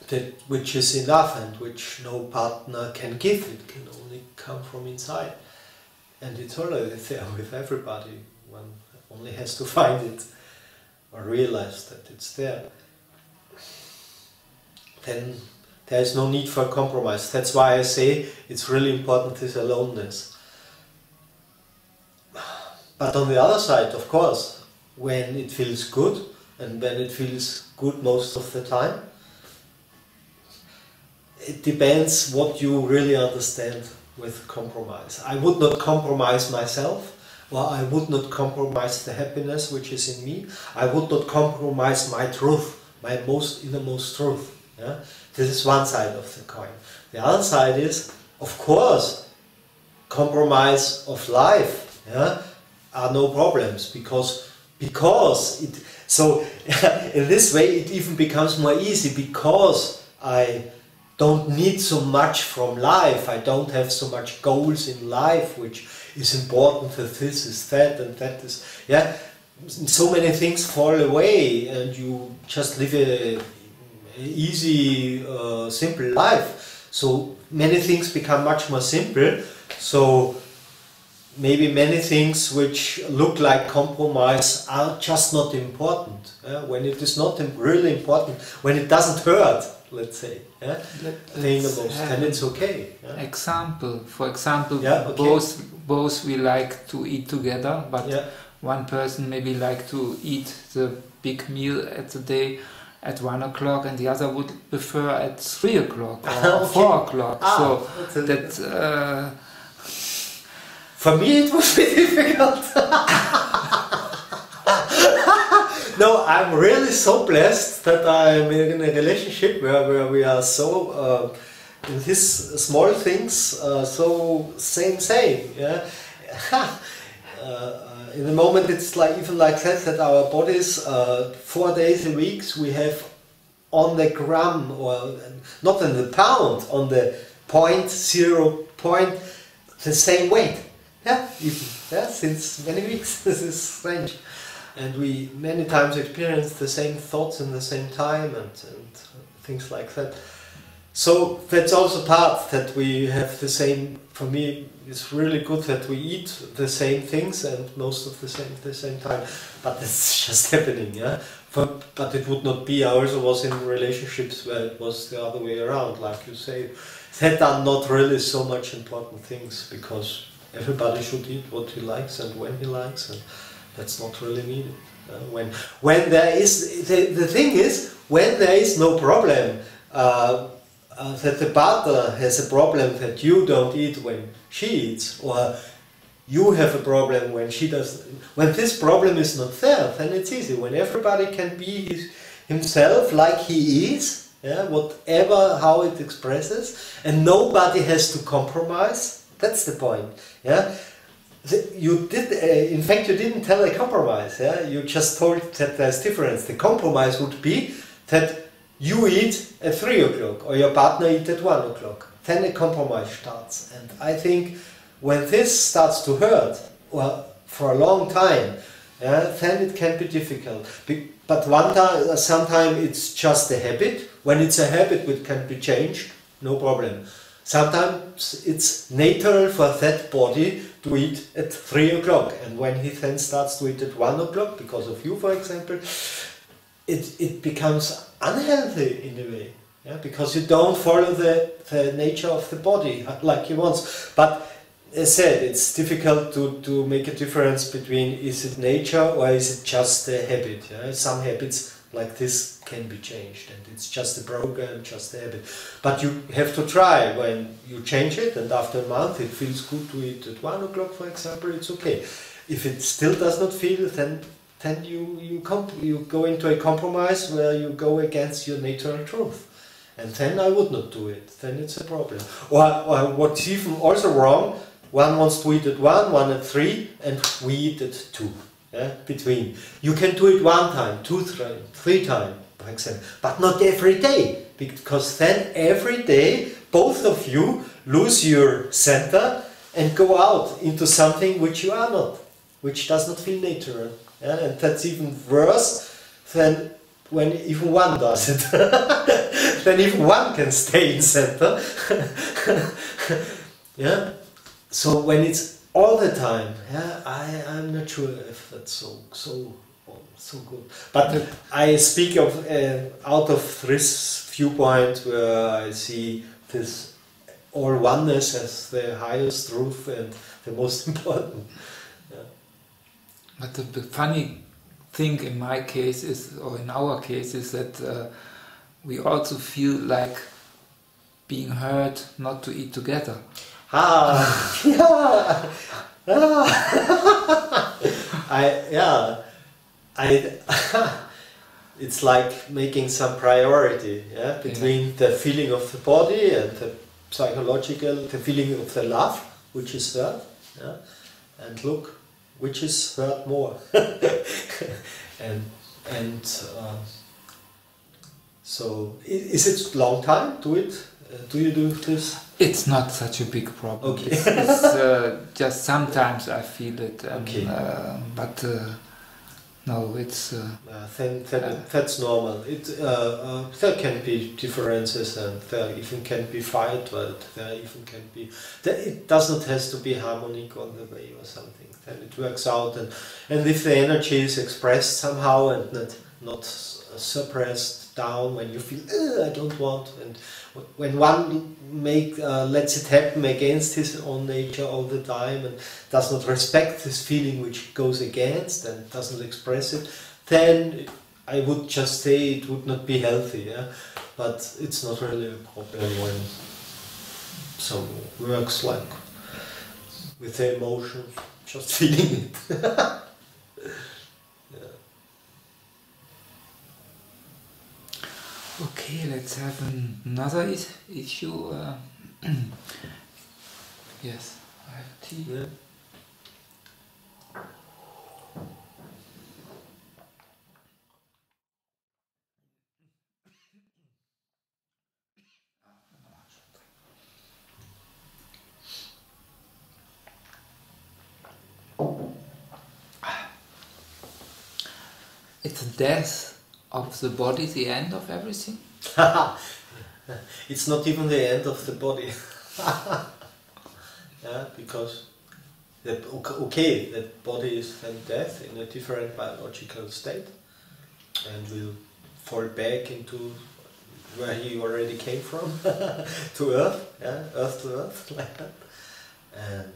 That which is enough and which no partner can give. It can only come from inside. And it's already there with everybody. One only has to find it or realize that it's there. Then there is no need for compromise. That's why I say it's really important, this aloneness. But on the other side, of course, when it feels good, and when it feels good most of the time, it depends what you really understand with compromise. I would not compromise myself, or I would not compromise the happiness which is in me. I would not compromise my truth, my innermost truth. Yeah? This is one side of the coin. The other side is, of course, compromise of life. Yeah? Are no problems, because it, so in this way it even becomes more easy, because I don't need so much from life, I don't have so much goals in life which is important, that this is that and that is, yeah, so many things fall away and you just live a easy, simple life. So many things become much more simple. So maybe many things which look like compromise are just not important. When it is not really important, when it doesn't hurt, let's say, then it's okay. Example, for example, okay. both we like to eat together, but one person maybe like to eat the big meal at the day at 1 o'clock, and the other would prefer at 3 o'clock or okay. 4 o'clock. So that. For me it would be difficult. No, I'm really so blessed that I'm in a relationship where we are so in these small things so same. Yeah. In the moment it's like even like that our bodies 4 days a week we have on the gram, or not in the pound, on the point the same weight. Yeah, even, since many weeks. This is strange. And we many times experience the same thoughts in the same time and things like that. So that's also part that we have the same. For me, it's really good that we eat the same things and most of the same time. But it's just happening, yeah. But it would not be. I also was in relationships where it was the other way around, like you say. That are not really so much important things, because everybody should eat what he likes and when he likes, and that's not really needed. When there is the thing is, when there is no problem that the partner has a problem that you don't eat when she eats, or you have a problem when she doesn't. When this problem is not there, then it's easy. When everybody can be himself like he is, whatever how it expresses, and nobody has to compromise. That's the point. Yeah. You did, in fact, you didn't tell a compromise. Yeah, you just told that there's difference. The compromise would be that you eat at 3 o'clock or your partner eat at 1 o'clock. Then a compromise starts. And I think when this starts to hurt, or for a long time, then it can be difficult. But sometimes it's just a habit. When it's a habit, it can be changed. No problem. Sometimes it's natural for that body to eat at 3 o'clock, and when he then starts to eat at 1 o'clock, because of you, for example, it becomes unhealthy in a way, because you don't follow the nature of the body like he wants. But as I said, it's difficult to make a difference between is it nature or is it just a habit. Some habits like this can be changed, and it's just a program, just a habit. But you have to try. When you change it, and after a month it feels good to eat at 1 o'clock, for example, it's okay. If it still does not feel, then then you go into a compromise where you go against your natural truth. And then I would not do it. Then it's a problem. Or what's even also wrong, one wants to eat at 1, one at 3, and we eat at 2. Yeah? Between. You can do it 1 time, 2 times, 3 times, for example. But not every day. Because then every day, both of you lose your center and go out into something which you are not. Which does not feel natural. Yeah? And that's even worse than when even one does it. Then even one can stay in center. Yeah. So when it's all the time, yeah, I'm not sure if that's so good. But I speak of out of this viewpoint where I see this all oneness as the highest truth and the most important. Yeah. But the funny thing in my case is, or in our case, is that we also feel like being heard not to eat together. Yeah. It's like making some priority, yeah, between the feeling of the body and the psychological, the feeling of the love, which is heard, yeah, and look, which is heard more. So, is it long time? Do you do this? It's not such a big problem. Okay. It's just sometimes I feel it. And, okay. But no, it's. That's normal. There can be differences, and there even can be fight, but there even can be. It does not have to be harmonic on the way or something. Then it works out, and if the energy is expressed somehow and not suppressed down when you feel I don't want, and when one lets it happen against his own nature all the time and does not respect this feeling which goes against and doesn't express it, then I would just say it would not be healthy, yeah? But it's not really a problem when some works like with the emotion, just feeling it. Okay, let's have another issue. Yes, I have tea. Yeah. It's death of the body, the end of everything? It's not even the end of the body. Yeah, because that body is then death in a different biological state and will fall back into where he already came from, to earth, yeah, earth to earth, like that. And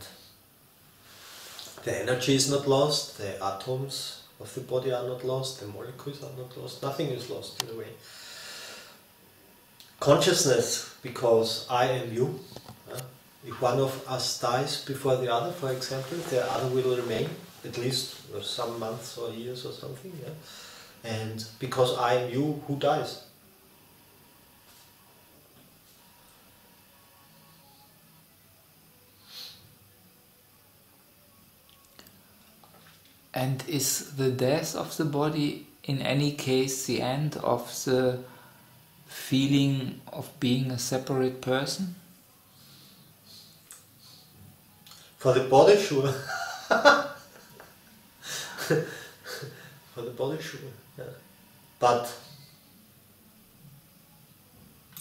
the energy is not lost, the atoms of the body are not lost, the molecules are not lost, nothing is lost in a way. Consciousness, because I am you. If one of us dies before the other, for example, the other will remain, at least some months or years or something. Yeah? And because I am you, who dies? And is the death of the body in any case the end of the feeling of being a separate person? For the body, sure. For the body, sure. Yeah. But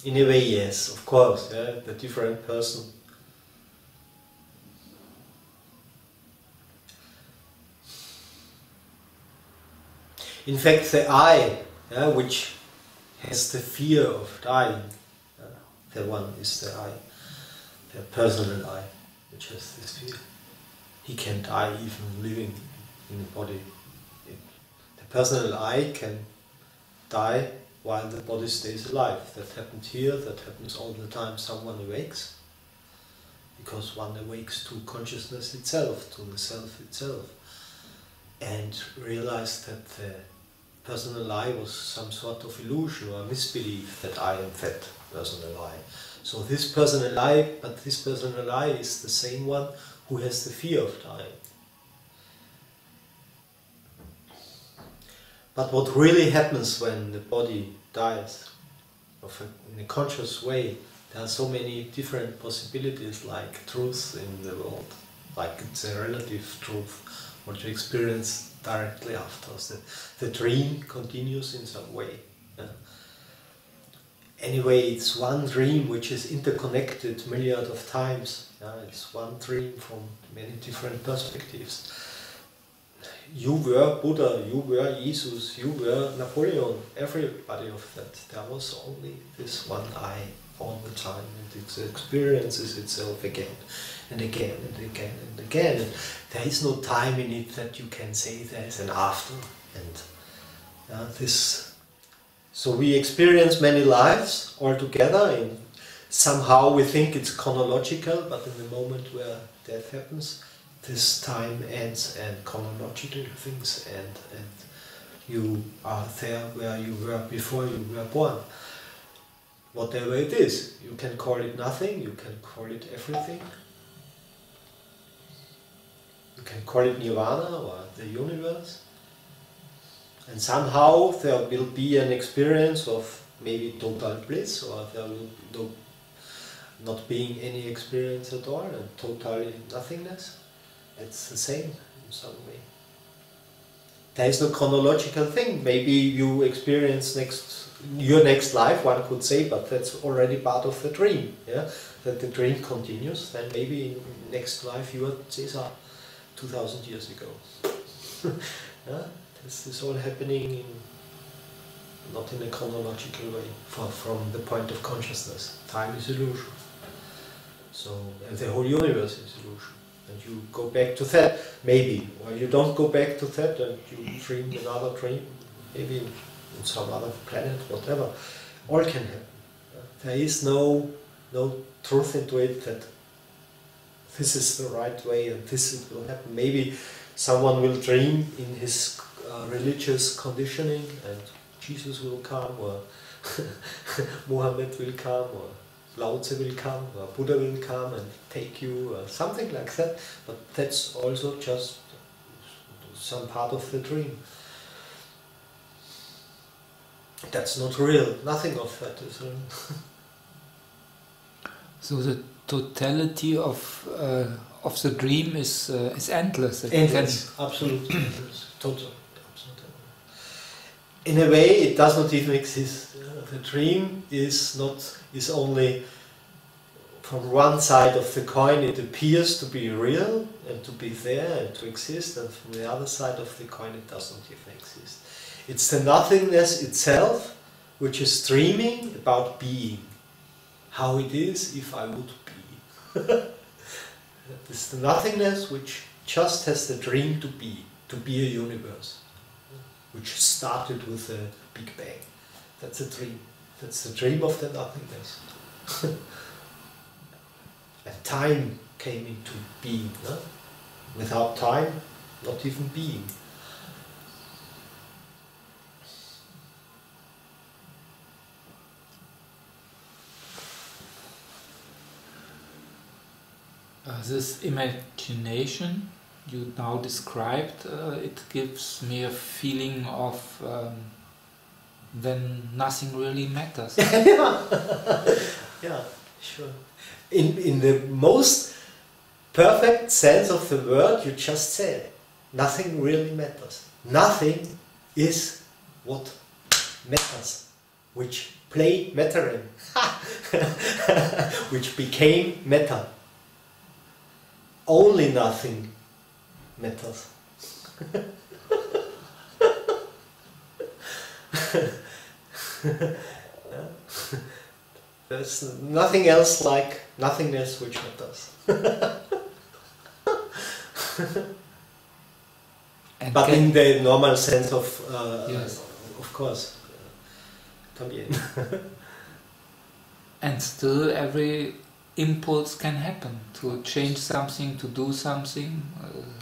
in a way, yes, of course. Yeah, the different person. In fact, the I, yeah, which has the fear of dying, the one is the I, the personal I, which has this fear. He can die even living in the body. The personal I can die while the body stays alive. That happens here, that happens all the time someone awakes. Because one awakes to consciousness itself, to the self itself. and realized that the personal I was some sort of illusion or misbelief that I am that personal I. So this personal I, but this personal I is the same one who has the fear of dying. But what really happens when the body dies, in a conscious way, there are so many different possibilities, like truth in the world, like it's a relative truth, what you experience directly after. The dream continues in some way. Anyway, it's one dream which is interconnected millions of times. It's one dream from many different perspectives. You were Buddha, you were Jesus, you were Napoleon, everybody of that. There was only this one I all the time, and it experiences itself again and again and again and again. And there is no time in it that you can say there is an after. And so we experience many lives all together, and somehow we think it's chronological, but in the moment where death happens, this time ends and chronological things and you are there where you were before you were born. Whatever it is, you can call it nothing, you can call it everything. You can call it nirvana or the universe. And somehow there will be an experience of maybe total bliss, or there will not being any experience at all and totally nothingness. It's the same in some way. There is no chronological thing. Maybe you experience your next life, one could say, but that's already part of the dream. Yeah? That the dream continues. Then maybe in next life you are Caesar 2000 years ago. Yeah? This is all happening not in a chronological way, from the point of consciousness. Time is illusion. So, and the whole universe is illusion. And you go back to that, maybe, or you don't go back to that and you dream another dream, maybe in some other planet, whatever. All can happen. There is no truth into it that this is the right way and this will happen. Maybe someone will dream in his religious conditioning and Jesus will come, or Muhammad will come, or Lao Tzu will come, or Buddha will come and take you, or something like that. But that's also just some part of the dream. That's not real. Nothing of that is real. So the totality of the dream is endless. Endless, absolutely endless, total, absolutely. In a way, it does not even exist. The dream is only from one side of the coin. It appears to be real and to be there and to exist, and from the other side of the coin, it doesn't even exist. It's the nothingness itself which is dreaming about being. How it is if I would be. It's the nothingness which just has the dream to be a universe, which started with a Big Bang. That's a dream. That's the dream of the nothingness. And time came into being. No? Without time, not even being. This imagination you now described, it gives me a feeling of then nothing really matters. Yeah, sure. In the most perfect sense of the word, you just said, nothing really matters. Nothing is what matters, which played mattering, which became matter. Only nothing matters. There's nothing else like nothingness which matters. But in the normal sense of, yes. Of course, también. And still every impulse can happen to change something, to do something.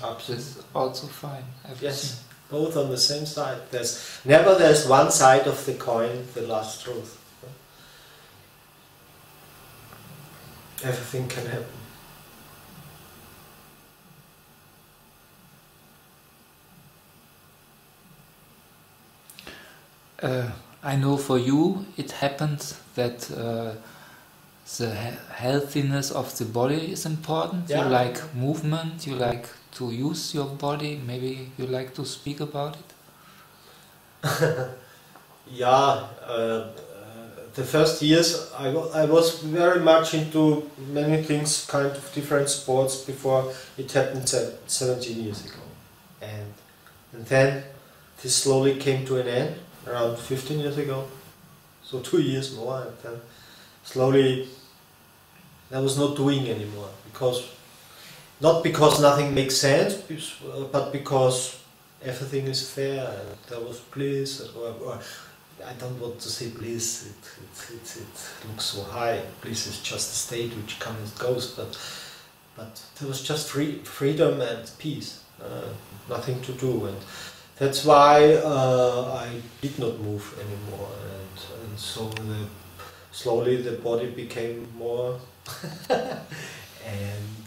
That's also fine. Yes, both on the same side. There's one side of the coin, the last truth. Everything can happen. I know for you it happens that the healthiness of the body is important. Yeah. You like movement, you like to use your body, maybe you like to speak about it? Yeah, the first years I was very much into many things, kind of different sports before it happened 17 years ago. And then this slowly came to an end around 15 years ago, so 2 years more, and then slowly I was not doing anymore, not because nothing makes sense, but because everything is fair and there was bliss, or I don't want to say bliss, it looks so high. Bliss is just a state which comes and goes, but there was just freedom and peace, nothing to do, and that's why I did not move anymore, and so slowly the body became more and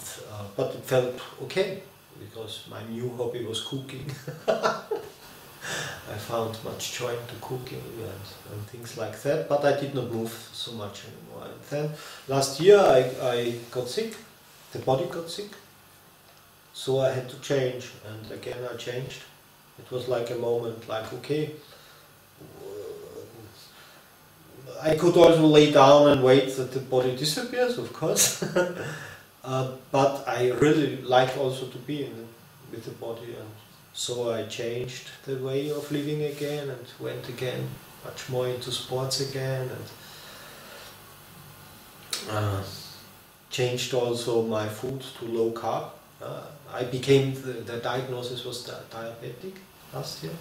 but it felt okay, because my new hobby was cooking. I found much joy into cooking and things like that, but I did not move so much anymore. And then last year I got sick, the body got sick, so I had to change, and again I changed. It was like a moment, like, okay, I could also lay down and wait that the body disappears, of course, but I really like also to be with the body, and so I changed the way of living again and went again much more into sports again, and changed also my food to low carb. I became, the diagnosis was diabetic last year.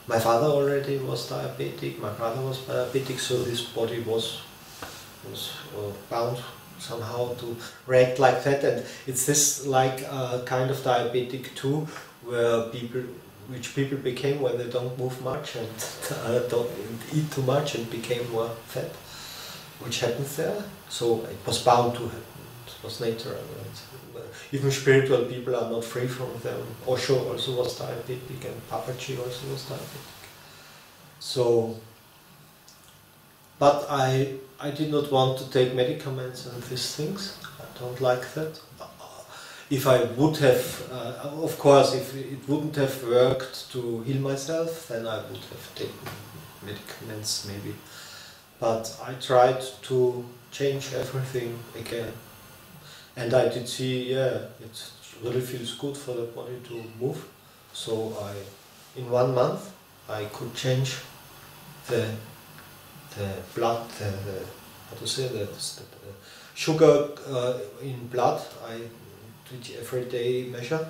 My father already was diabetic, my brother was diabetic, so this body was bound somehow to react like that, and it's this like kind of diabetic too, where people became when they don't move much and don't eat too much and became more fat, which happens there. So it was bound to happen. It was natural. And even spiritual people are not free from them. Osho also was diabetic, and Papaji also was diabetic. So, but I did not want to take medicaments and these things. I don't like that. If I would have, of course, if it wouldn't have worked to heal myself, then I would have taken medicaments maybe. But I tried to change everything again. And I did see, yeah, it really feels good for the body to move. So in 1 month, I could change the blood, the sugar in blood. I did everyday measure,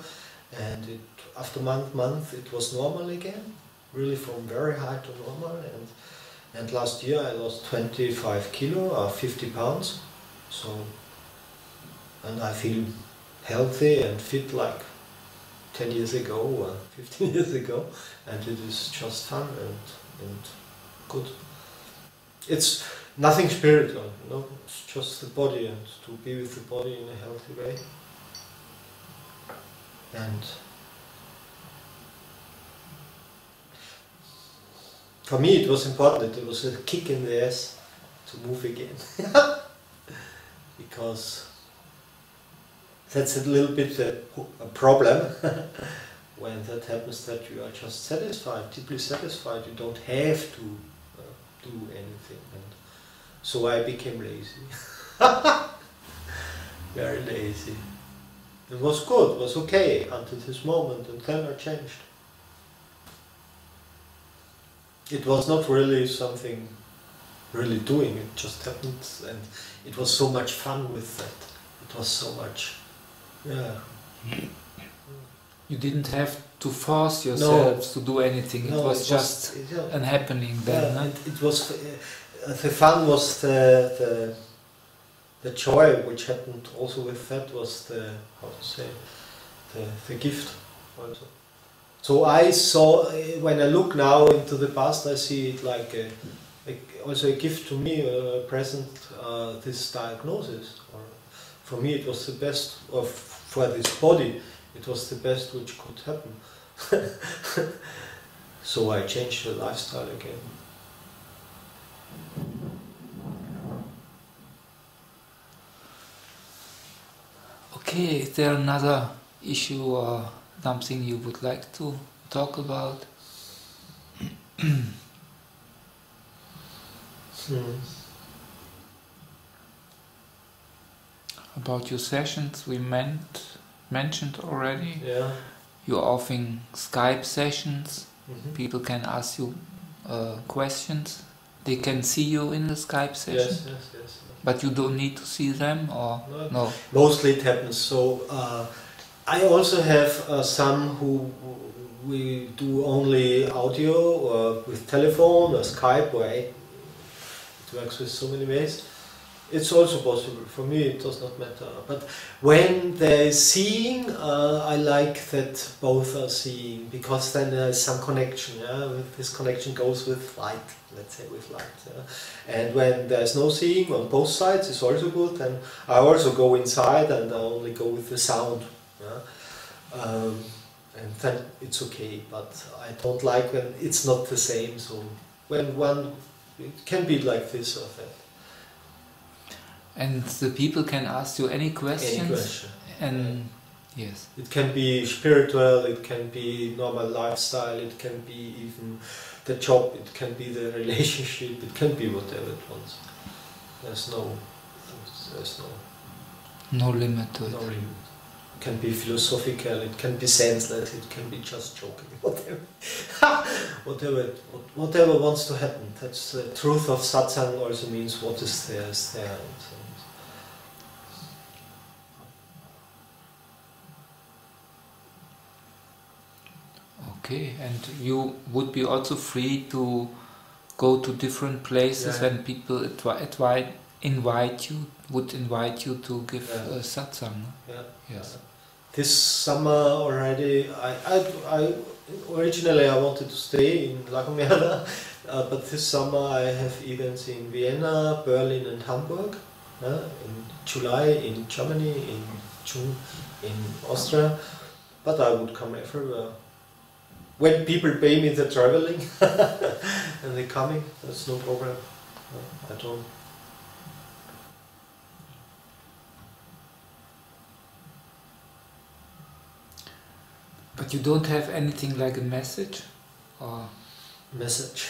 and after month it was normal again, really from very high to normal. And last year I lost 25 kilo or 50 pounds. So, and I feel healthy and fit like 10 years ago or 15 years ago, and it is just fun and good. It's nothing spiritual, you know, it's just the body, and to be with the body in a healthy way. And for me it was important that it was a kick in the ass to move again. Because that's a little bit a problem when that happens, that you are just satisfied, deeply satisfied, you don't have to do anything. And so I became lazy. Very lazy. It was good, it was okay until this moment, and then I changed. It was not really something really doing, it just happened, and it was so much fun with that. It was so much, yeah. You didn't have to force yourselves to do anything, no, it was just an happening then. Yeah, it was, the fun was the the joy which happened also with that was the, how to say, the gift also. So I saw, when I look now into the past, I see it like also a gift to me, present this diagnosis. Or for me it was the best, or for this body, it was the best which could happen. So I changed the lifestyle again. Okay, is there another issue or something you would like to talk about? About your sessions, we mentioned already. Yeah. You're offering Skype sessions. Mm-hmm. People can ask you questions. They can see you in the Skype session. Yes. But you don't need to see them, or no? Mostly it happens. So I also have some who we do only audio or with telephone or Skype, or it works with so many ways. It's also possible. For me it does not matter. But when they're seeing, I like that both are seeing, because then there's some connection. Yeah? This connection goes with light, let's say with light. Yeah? And when there's no seeing on both sides, it's also good. And I also go inside and I only go with the sound. Yeah? And then it's okay. But I don't like when it's not the same. So when one, it can be like this or that. And the people can ask you any questions? Any question. And yes. It can be spiritual, it can be normal lifestyle, it can be even the job, it can be the relationship, it can be whatever it wants. There's no limit to it. No limit. It can be philosophical, it can be senseless, it can be just joking, whatever. whatever wants to happen. That's the truth of Satsang. Also means what is there is there. And so. Okay, and you would be also free to go to different places when people invite you to give a satsang. Yeah. Yes. This summer already, I originally I wanted to stay in Gomera, but this summer I have events in Vienna, Berlin and Hamburg, in July in Germany, in June in Austria, but I would come everywhere. When people pay me the traveling and they're coming, that's no problem. I don't. But you don't have anything like a message? Or Message.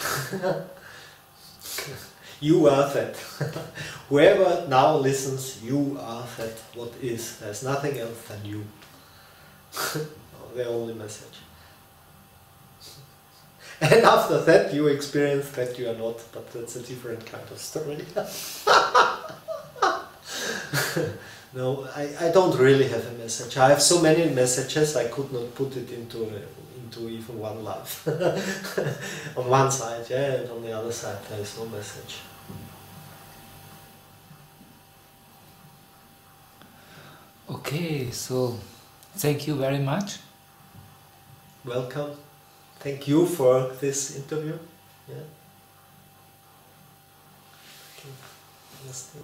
You are that. Whoever now listens, you are that. What is? There's nothing else than you. The only message. And after that you experience that you are not, but that's a different kind of story. No, I don't really have a message. I have so many messages I could not put it into even one life. On one side, yeah, and on the other side there is no message. okay, so thank you very much. Welcome. Thank you for this interview. Yeah. Okay. Namaste.